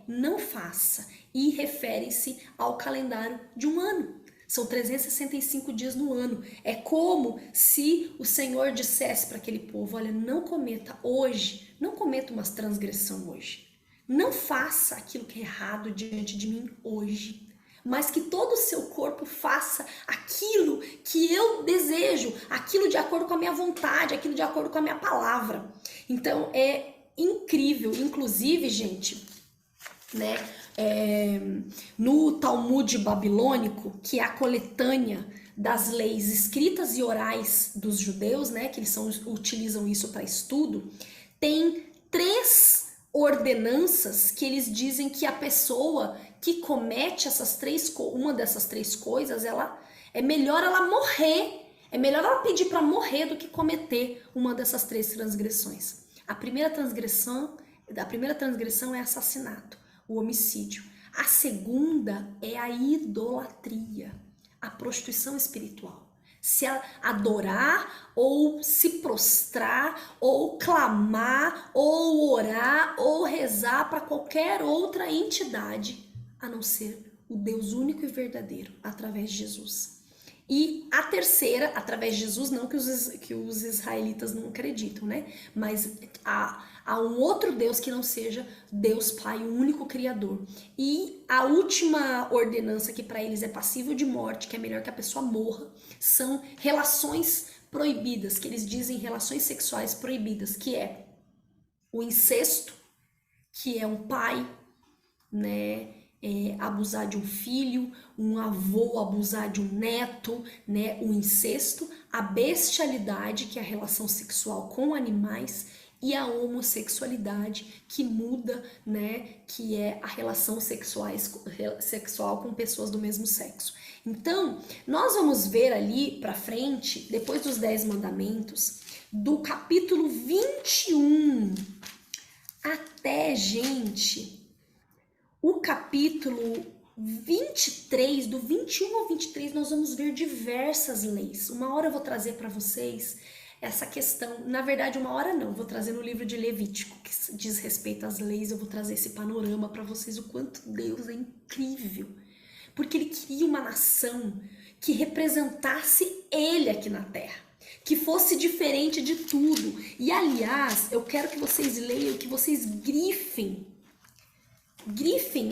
não faça, e refere-se ao calendário de um ano. São 365 dias no ano. É como se o Senhor dissesse para aquele povo: olha, não cometa uma transgressão hoje. Não faça aquilo que é errado diante de mim hoje. Mas que todo o seu corpo faça aquilo que eu desejo, aquilo de acordo com a minha vontade, aquilo de acordo com a minha palavra. Então é incrível, inclusive, gente, né? No Talmud babilônico, que é a coletânea das leis escritas e orais dos judeus, né, que eles utilizam isso para estudo, tem 3 ordenanças que eles dizem que a pessoa que comete uma dessas 3 coisas, É melhor ela morrer. É melhor ela pedir para morrer do que cometer uma dessas 3 transgressões. A primeira transgressão é assassinato, o homicídio. A segunda é a idolatria, a prostituição espiritual. Se adorar, ou se prostrar, ou clamar, ou orar, ou rezar para qualquer outra entidade, a não ser o Deus único e verdadeiro, através de Jesus. E a terceira, através de Jesus, não que os israelitas não acreditam, né? Mas há um outro Deus que não seja Deus Pai, o único Criador. E a última ordenança que para eles é passível de morte, que é melhor que a pessoa morra, são relações proibidas, que eles dizem relações sexuais proibidas, que é o incesto, que é um pai, né? Abusar de um filho, um avô abusar de um neto, né, o incesto, a bestialidade, que é a relação sexual com animais, e a homossexualidade, que muda, né, que é a relação sexual com pessoas do mesmo sexo. Então, nós vamos ver ali pra frente, depois dos 10 mandamentos, do capítulo 21 até, gente, o capítulo 23, do 21 ao 23, nós vamos ver diversas leis. Uma hora eu vou trazer para vocês essa questão, na verdade uma hora não, vou trazer no livro de Levítico, que diz respeito às leis, eu vou trazer esse panorama para vocês, o quanto Deus é incrível. Porque ele queria uma nação que representasse ele aqui na terra, que fosse diferente de tudo. E aliás, eu quero que vocês leiam, que vocês grifem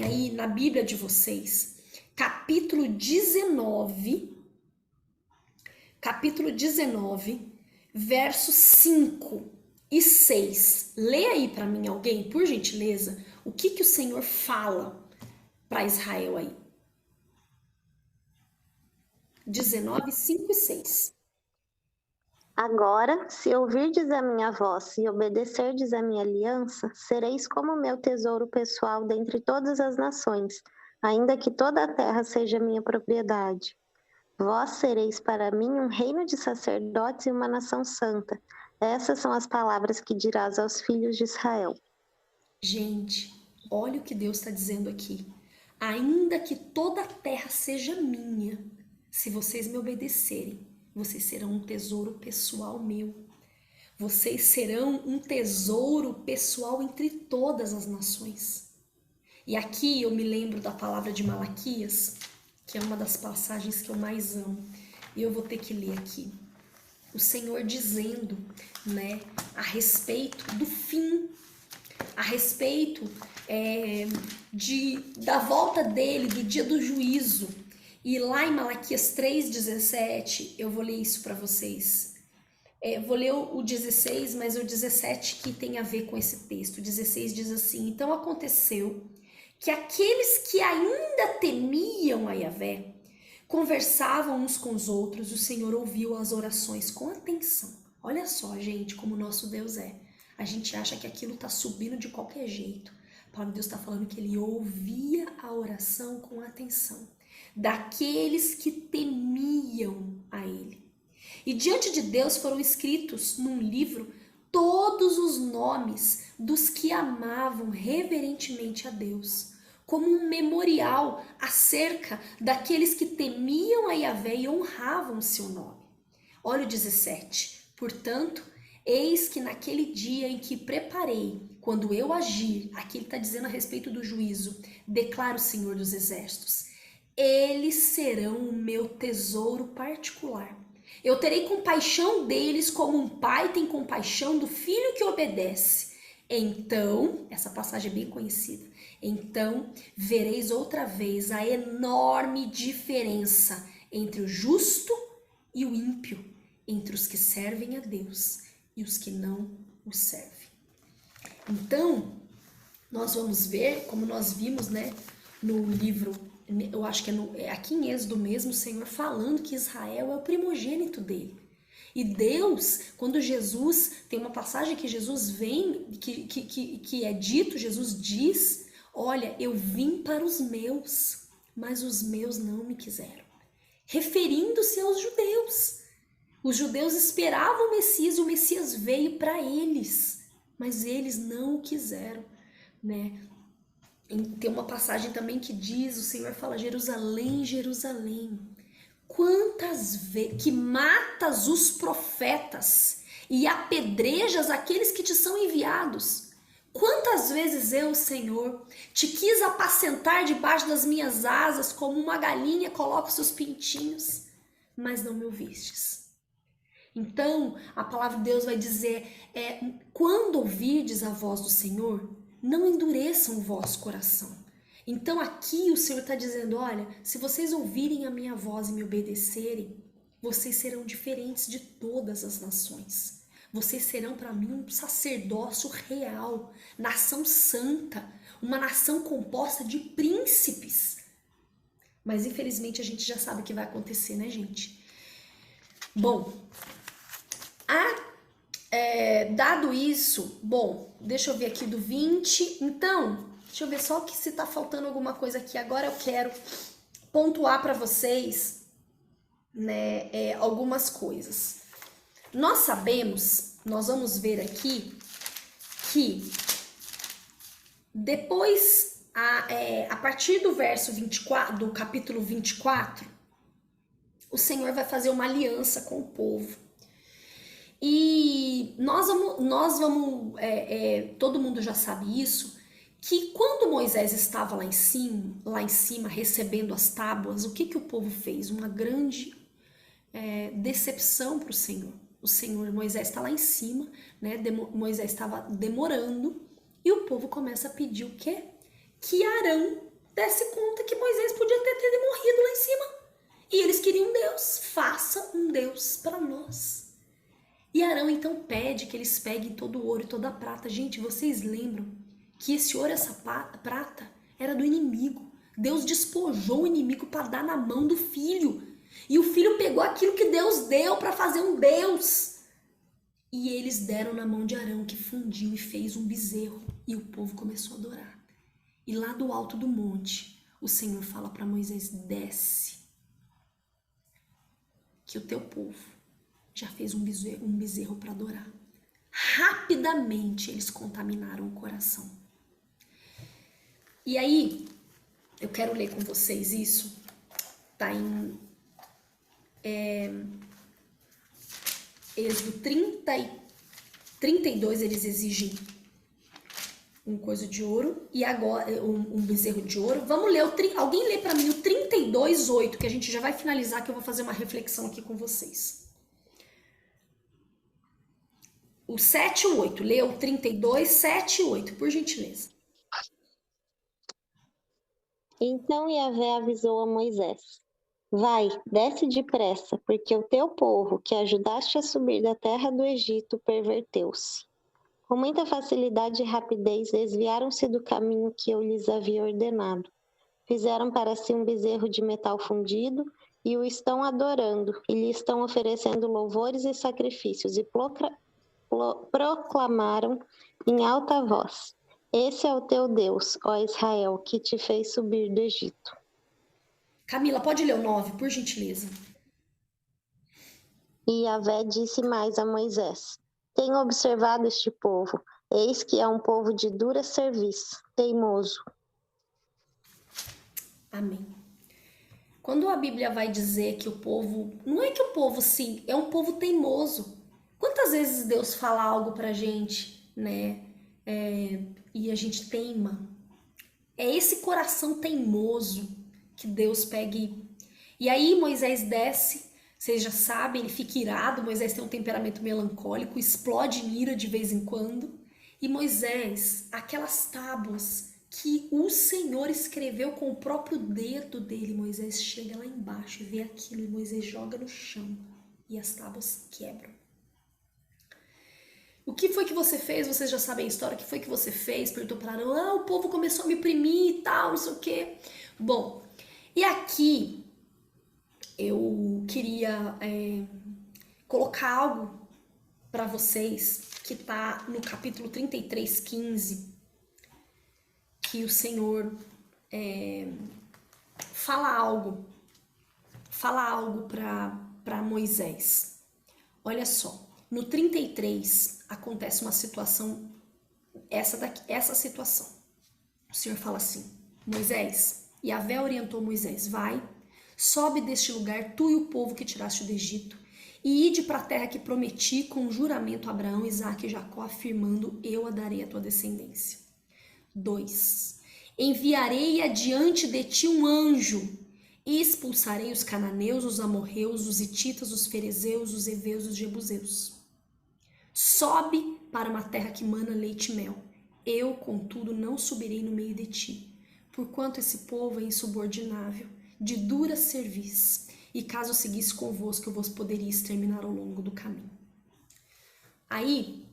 aí na Bíblia de vocês, capítulo 19, versos 5 e 6. Lê aí para mim alguém, por gentileza, o que o Senhor fala para Israel aí. 19, 5 e 6. Agora, se ouvirdes a minha voz e obedecerdes a minha aliança, sereis como meu tesouro pessoal dentre todas as nações, ainda que toda a terra seja minha propriedade. Vós sereis para mim um reino de sacerdotes e uma nação santa. Essas são as palavras que dirás aos filhos de Israel. Gente, olha o que Deus está dizendo aqui. Ainda que toda a terra seja minha, se vocês me obedecerem, vocês serão um tesouro pessoal meu. Vocês serão um tesouro pessoal entre todas as nações. E aqui eu me lembro da palavra de Malaquias, que é uma das passagens que eu mais amo. E eu vou ter que ler aqui. O Senhor dizendo, né, a respeito do fim, a respeito da volta dele, do dia do juízo. E lá em Malaquias 3,17, eu vou ler isso para vocês. Vou ler o 16, mas o 17 que tem a ver com esse texto. O 16 diz assim: então aconteceu que aqueles que ainda temiam a Yahvé conversavam uns com os outros, o Senhor ouviu as orações com atenção. Olha só, gente, como o nosso Deus é. A gente acha que aquilo está subindo de qualquer jeito. A palavra de Deus está falando que ele ouvia a oração com atenção daqueles que temiam a ele. E diante de Deus foram escritos num livro todos os nomes dos que amavam reverentemente a Deus, como um memorial acerca daqueles que temiam a Yahvé e honravam o seu nome. Olha o 17. Portanto, eis que naquele dia em que preparei, quando eu agir, aqui ele está dizendo a respeito do juízo, declara o Senhor dos Exércitos, eles serão o meu tesouro particular. Eu terei compaixão deles como um pai tem compaixão do filho que obedece. Então, essa passagem é bem conhecida, então vereis outra vez a enorme diferença entre o justo e o ímpio, entre os que servem a Deus e os que não o servem. Então, nós vamos ver, como nós vimos, né, no livro, eu acho que aqui em Êxodo mesmo, o Senhor falando que Israel é o primogênito dele. E Deus, quando Jesus, tem uma passagem que Jesus vem, que é dito, Jesus diz, olha, eu vim para os meus, mas os meus não me quiseram. referindo-se aos judeus. Os judeus esperavam o Messias e o Messias veio para eles, mas eles não o quiseram, né? Tem uma passagem também que diz, o Senhor fala, Jerusalém, Jerusalém, quantas vezes que matas os profetas e apedrejas aqueles que te são enviados. Quantas vezes eu, Senhor, te quis apacentar debaixo das minhas asas, como uma galinha coloca os seus pintinhos, mas não me ouvistes. Então, a palavra de Deus vai dizer, quando ouvirdes a voz do Senhor, não endureçam o vosso coração. Então aqui o Senhor está dizendo, olha, se vocês ouvirem a minha voz e me obedecerem, vocês serão diferentes de todas as nações. Vocês serão para mim um sacerdócio real, nação santa, uma nação composta de príncipes. Mas infelizmente a gente já sabe o que vai acontecer, né, gente? Bom, dado isso, bom, deixa eu ver aqui do 20, então, deixa eu ver só que se tá faltando alguma coisa aqui. Agora eu quero pontuar para vocês, né, algumas coisas. Nós sabemos, nós vamos ver aqui, que depois, a partir do verso 24, do capítulo 24, o Senhor vai fazer uma aliança com o povo. E nós vamos todo mundo já sabe isso, que quando Moisés estava lá em cima recebendo as tábuas, o que o povo fez? Uma grande decepção para o Senhor. Moisés está lá em cima, né? Moisés estava demorando e o povo começa a pedir o quê? Que Arão desse conta que Moisés podia ter morrido lá em cima. E eles queriam um Deus, faça um Deus para nós. E Arão então pede que eles peguem todo o ouro e toda a prata. Gente, vocês lembram que esse ouro e essa prata era do inimigo. Deus despojou o inimigo para dar na mão do filho. E o filho pegou aquilo que Deus deu para fazer um Deus. E eles deram na mão de Arão, que fundiu e fez um bezerro. E o povo começou a adorar. E lá do alto do monte, o Senhor fala para Moisés, desce, que o teu povo já fez um bezerro para adorar. Rapidamente eles contaminaram o coração. E aí, eu quero ler com vocês isso. Tá em Êxodo 32, eles exigem um coisa de ouro e agora um bezerro de ouro. Vamos ler alguém lê para mim o 32:8, que a gente já vai finalizar, que eu vou fazer uma reflexão aqui com vocês. O 7 e o 8. Lê o 32, 7 e 8, por gentileza. Então Yahvé avisou a Moisés: vai, desce depressa, porque o teu povo, que ajudaste a subir da terra do Egito, perverteu-se. Com muita facilidade e rapidez desviaram-se do caminho que eu lhes havia ordenado. Fizeram para si um bezerro de metal fundido e o estão adorando, e lhe estão oferecendo louvores e sacrifícios, e proclamaram em alta voz: esse é o teu Deus, ó Israel, que te fez subir do Egito. Camila, pode ler o 9, por gentileza. E Yahvé disse mais a Moisés: tenho observado este povo, eis que é um povo de dura cerviz, teimoso. Amém. Quando a Bíblia vai dizer que o povo, não é que o povo sim, é um povo teimoso. Quantas vezes Deus fala algo pra gente, né? E a gente teima. É esse coração teimoso que Deus pega e aí Moisés desce, vocês já sabem, ele fica irado, Moisés tem um temperamento melancólico, explode em ira de vez em quando. E Moisés, aquelas tábuas que o Senhor escreveu com o próprio dedo dele, Moisés chega lá embaixo e vê aquilo e Moisés joga no chão e as tábuas quebram. O que foi que você fez? Vocês já sabem a história. O que foi que você fez? Perguntou para Arão. O povo começou a me oprimir e tal, não sei o quê. Bom, e aqui eu queria colocar algo para vocês que tá no capítulo 33:15, que o Senhor fala fala algo para Moisés. Olha só, no 33 acontece uma situação, essa situação. O Senhor fala assim, Moisés, Yahvé orientou Moisés, vai, sobe deste lugar, tu e o povo que tiraste do Egito, e ide para a terra que prometi com juramento a Abraão, Isaque e Jacó, afirmando, eu a darei à tua descendência. 2. Enviarei adiante de ti um anjo, e expulsarei os cananeus, os amorreus, os hititas, os ferezeus, os heveus, os jebuseus. Sobe para uma terra que mana leite e mel. Eu, contudo, não subirei no meio de ti, porquanto esse povo é insubordinável, de dura cerviz, e caso seguisse convosco, eu vos poderia exterminar ao longo do caminho. Aí,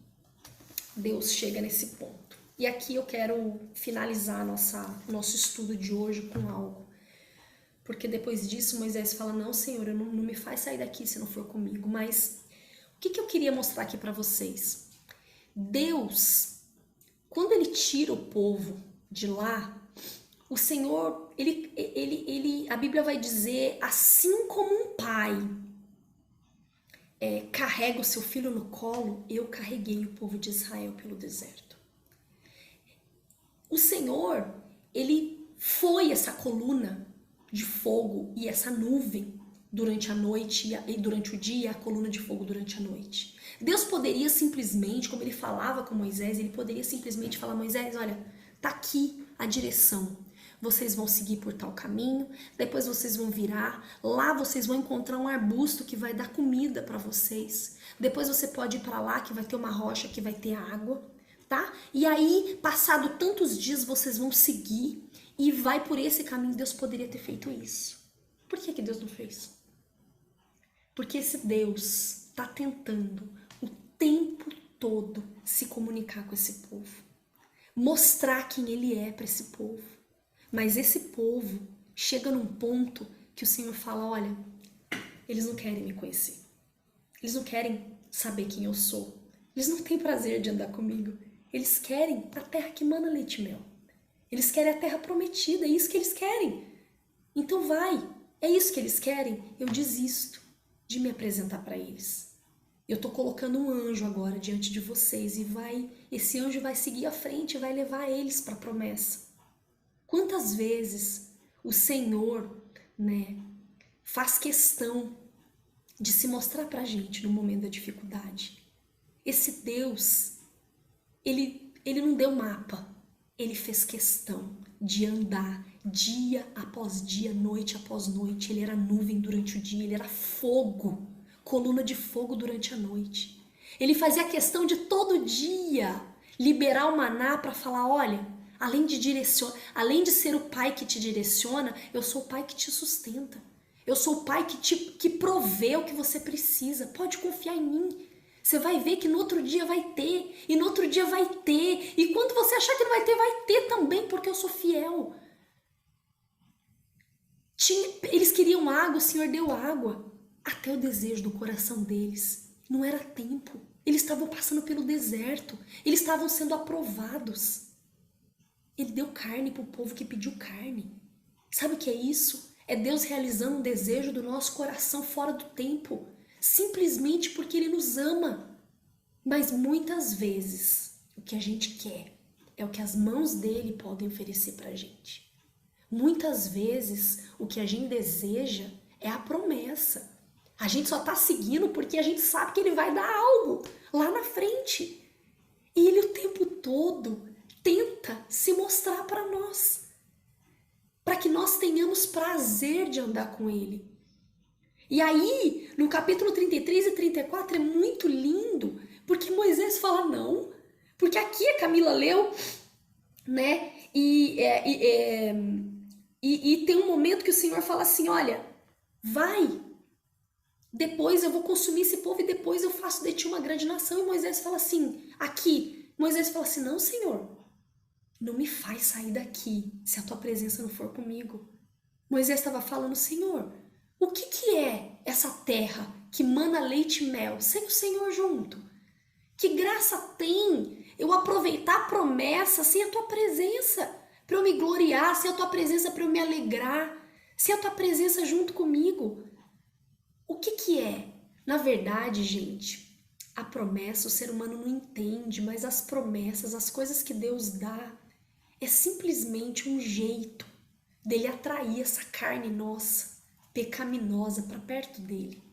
Deus chega nesse ponto. E aqui eu quero finalizar nosso estudo de hoje com algo. Porque depois disso, Moisés fala, não, Senhor, não me faz sair daqui se não for comigo. Mas o que eu queria mostrar aqui para vocês? Deus, quando ele tira o povo de lá, o Senhor, a Bíblia vai dizer, assim como um pai carrega o seu filho no colo, eu carreguei o povo de Israel pelo deserto. O Senhor, ele foi essa coluna de fogo e essa nuvem durante a noite e durante o dia, a coluna de fogo durante a noite. Deus poderia simplesmente, como ele falava com Moisés, ele poderia simplesmente falar, Moisés, olha, tá aqui a direção. Vocês vão seguir por tal caminho, depois vocês vão virar, lá vocês vão encontrar um arbusto que vai dar comida para vocês. Depois você pode ir para lá que vai ter uma rocha que vai ter água, tá? E aí, passado tantos dias, vocês vão seguir e vai por esse caminho. Deus poderia ter feito isso. Por que Deus não fez? Porque esse Deus está tentando o tempo todo se comunicar com esse povo, mostrar quem ele é para esse povo. Mas esse povo chega num ponto que o Senhor fala, olha, eles não querem me conhecer. Eles não querem saber quem eu sou. Eles não têm prazer de andar comigo. Eles querem a terra que mana leite e mel. Eles querem a terra prometida, é isso que eles querem. Então vai, é isso que eles querem, eu desisto de me apresentar para eles. Eu tô colocando um anjo agora diante de vocês e esse anjo vai seguir à frente e vai levar eles para a promessa. Quantas vezes o Senhor, faz questão de se mostrar pra gente no momento da dificuldade? Esse Deus, ele não deu mapa, ele fez questão de andar dia após dia, noite após noite. Ele era nuvem durante o dia, ele era fogo, coluna de fogo durante a noite. Ele fazia questão de todo dia liberar o maná para falar, olha, além de ser o pai que te direciona, eu sou o pai que te sustenta. Eu sou o pai que provê o que você precisa. Pode confiar em mim. Você vai ver que no outro dia vai ter, e no outro dia vai ter, e quando você achar que não vai ter também, porque eu sou fiel. Eles queriam água, o Senhor deu água, até o desejo do coração deles. Não era tempo, eles estavam passando pelo deserto, eles estavam sendo aprovados. Ele deu carne para o povo que pediu carne. Sabe o que é isso? É Deus realizando um desejo do nosso coração fora do tempo, simplesmente porque Ele nos ama. Mas muitas vezes o que a gente quer é o que as mãos dele podem oferecer pra gente. Muitas vezes o que a gente deseja é a promessa. A gente só tá seguindo porque a gente sabe que ele vai dar algo lá na frente. E ele o tempo todo tenta se mostrar para nós, para que nós tenhamos prazer de andar com ele. E aí, no capítulo 33 e 34 é muito lindo, porque Moisés fala não, porque aqui a Camila leu, e tem um momento que o Senhor fala assim, olha, vai, depois eu vou consumir esse povo e depois eu faço de ti uma grande nação. E Moisés fala assim, Moisés fala assim, não, Senhor, não me faz sair daqui se a tua presença não for comigo. Moisés estava falando, Senhor, o que é essa terra que mana leite e mel sem o Senhor junto? Que graça tem eu aproveitar a promessa sem a tua presença, para eu me gloriar, sem a tua presença para eu me alegrar, sem a tua presença junto comigo? O que que é? Na verdade, gente, a promessa o ser humano não entende, mas as promessas, as coisas que Deus dá, é simplesmente um jeito dele atrair essa carne nossa, pecaminosa, para perto dele.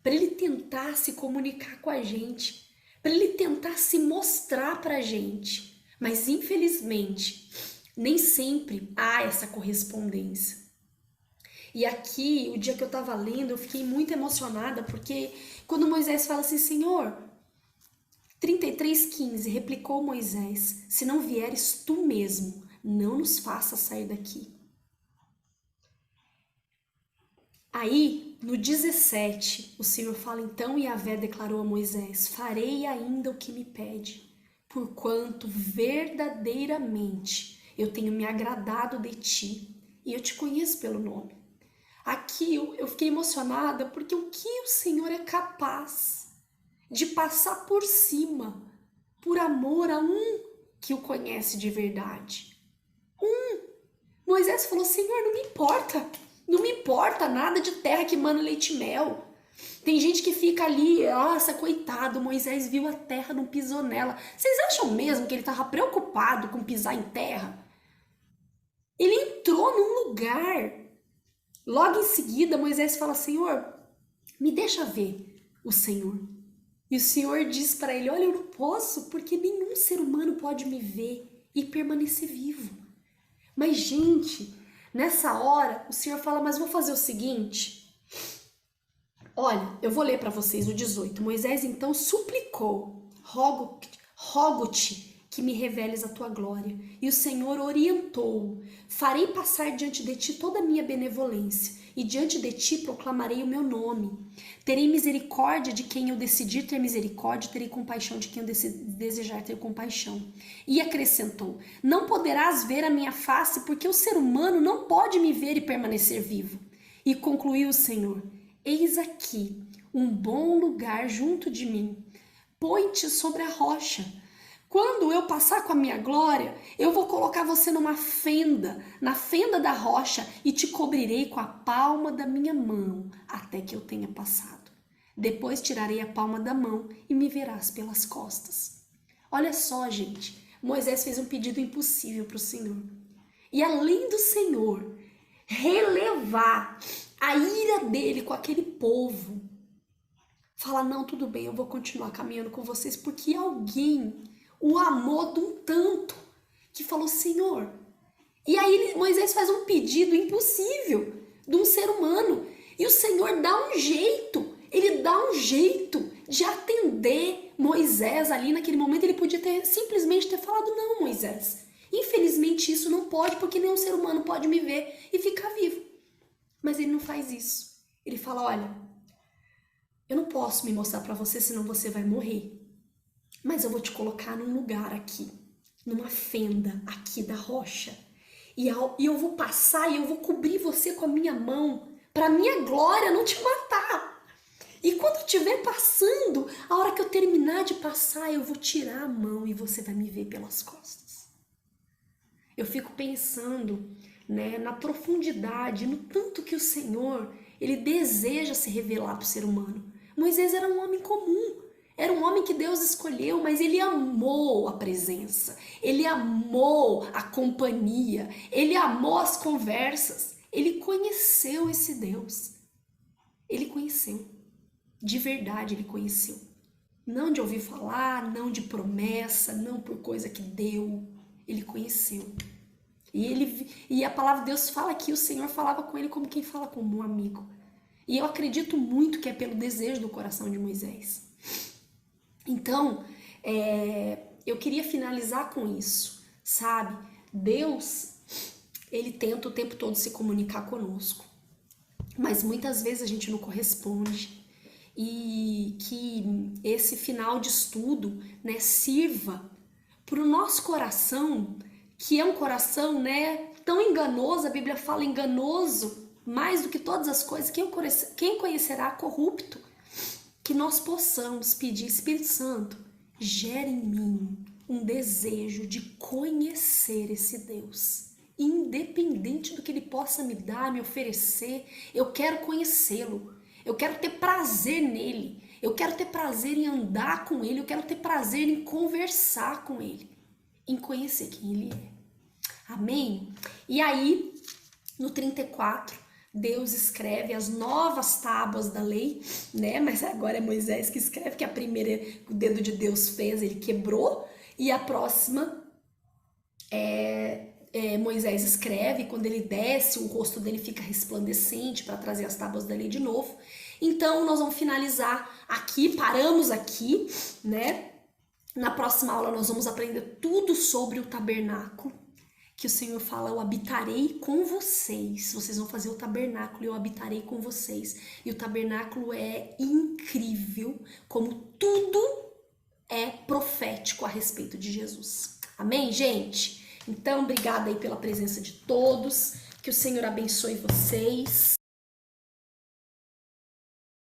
Para ele tentar se comunicar com a gente, para ele tentar se mostrar para a gente. Mas, infelizmente, nem sempre há essa correspondência. E aqui, o dia que eu estava lendo, eu fiquei muito emocionada, porque quando Moisés fala assim, Senhor, 33:15, replicou Moisés, se não vieres tu mesmo, não nos faça sair daqui. Aí, no 17, o Senhor fala, então Yahvé declarou a Moisés, farei ainda o que me pede, porquanto verdadeiramente eu tenho me agradado de ti e eu te conheço pelo nome. Aqui eu fiquei emocionada porque o que o Senhor é capaz de passar por cima, por amor a um que o conhece de verdade. Moisés falou, Senhor, não me importa nada de terra que mana leite e mel. Tem gente que fica ali, nossa, coitado, Moisés viu a terra, não pisou nela. Vocês acham mesmo que ele estava preocupado com pisar em terra? Ele entrou num lugar. Logo em seguida, Moisés fala, Senhor, me deixa ver o Senhor. E o Senhor diz para ele, olha, eu não posso, porque nenhum ser humano pode me ver e permanecer vivo. Mas, gente, nessa hora, o Senhor fala, mas vou fazer o seguinte. Olha, eu vou ler para vocês o 18. Moisés então suplicou, rogo-te que me reveles a tua glória. E o Senhor orientou, farei passar diante de ti toda a minha benevolência, e diante de ti proclamarei o meu nome. Terei misericórdia de quem eu decidir ter misericórdia, terei compaixão de quem eu desejar ter compaixão. E acrescentou, não poderás ver a minha face, porque o ser humano não pode me ver e permanecer vivo. E concluiu o Senhor, eis aqui um bom lugar junto de mim, põe-te sobre a rocha. Quando eu passar com a minha glória, eu vou colocar você numa fenda, na fenda da rocha, e te cobrirei com a palma da minha mão, até que eu tenha passado. Depois tirarei a palma da mão e me verás pelas costas. Olha só, gente, Moisés fez um pedido impossível para o Senhor. E além do Senhor relevar a ira dele com aquele povo, fala, não, tudo bem, eu vou continuar caminhando com vocês, porque alguém o amou de um tanto, que falou, Senhor. E aí Moisés faz um pedido impossível de um ser humano. E o Senhor dá um jeito, ele dá um jeito de atender Moisés ali naquele momento. Ele podia simplesmente ter falado, não, Moisés, infelizmente isso não pode, porque nenhum ser humano pode me ver e ficar vivo. Mas ele não faz isso. Ele fala, olha, eu não posso me mostrar para você, senão você vai morrer. Mas eu vou te colocar num lugar aqui, numa fenda aqui da rocha. E eu vou passar e eu vou cobrir você com a minha mão, para minha glória não te matar. E quando eu estiver passando, a hora que eu terminar de passar, eu vou tirar a mão e você vai me ver pelas costas. Eu fico pensando, né, na profundidade, no tanto que o Senhor, ele deseja se revelar para o ser humano. Moisés era um homem comum. Era um homem que Deus escolheu, mas ele amou a presença, ele amou a companhia, ele amou as conversas, ele conheceu esse Deus. Ele conheceu, de verdade ele conheceu. Não de ouvir falar, não de promessa, não por coisa que deu, ele conheceu. E a palavra de Deus fala que o Senhor falava com ele como quem fala com um amigo. E eu acredito muito que é pelo desejo do coração de Moisés. Então, eu queria finalizar com isso, sabe? Deus, ele tenta o tempo todo se comunicar conosco, mas muitas vezes a gente não corresponde. E que esse final de estudo, né, sirva para o nosso coração, que é um coração, né, tão enganoso, a Bíblia fala enganoso, mais do que todas as coisas, quem conhecerá corrupto? Que nós possamos pedir, Espírito Santo, gere em mim um desejo de conhecer esse Deus. Independente do que ele possa me dar, me oferecer, eu quero conhecê-lo. Eu quero ter prazer nele. Eu quero ter prazer em andar com ele. Eu quero ter prazer em conversar com ele. Em conhecer quem ele é. Amém? E aí, no 34, Deus escreve as novas tábuas da lei, né? Mas agora é Moisés que escreve, que a primeira o dedo de Deus fez, ele quebrou. E a próxima Moisés escreve, quando ele desce, o rosto dele fica resplandecente para trazer as tábuas da lei de novo. Então, nós vamos finalizar aqui, paramos aqui, né? Na próxima aula nós vamos aprender tudo sobre o tabernáculo, que o Senhor fala, eu habitarei com vocês. Vocês vão fazer o tabernáculo e eu habitarei com vocês. E o tabernáculo é incrível, como tudo é profético a respeito de Jesus. Amém, gente? Então, obrigada aí pela presença de todos. Que o Senhor abençoe vocês.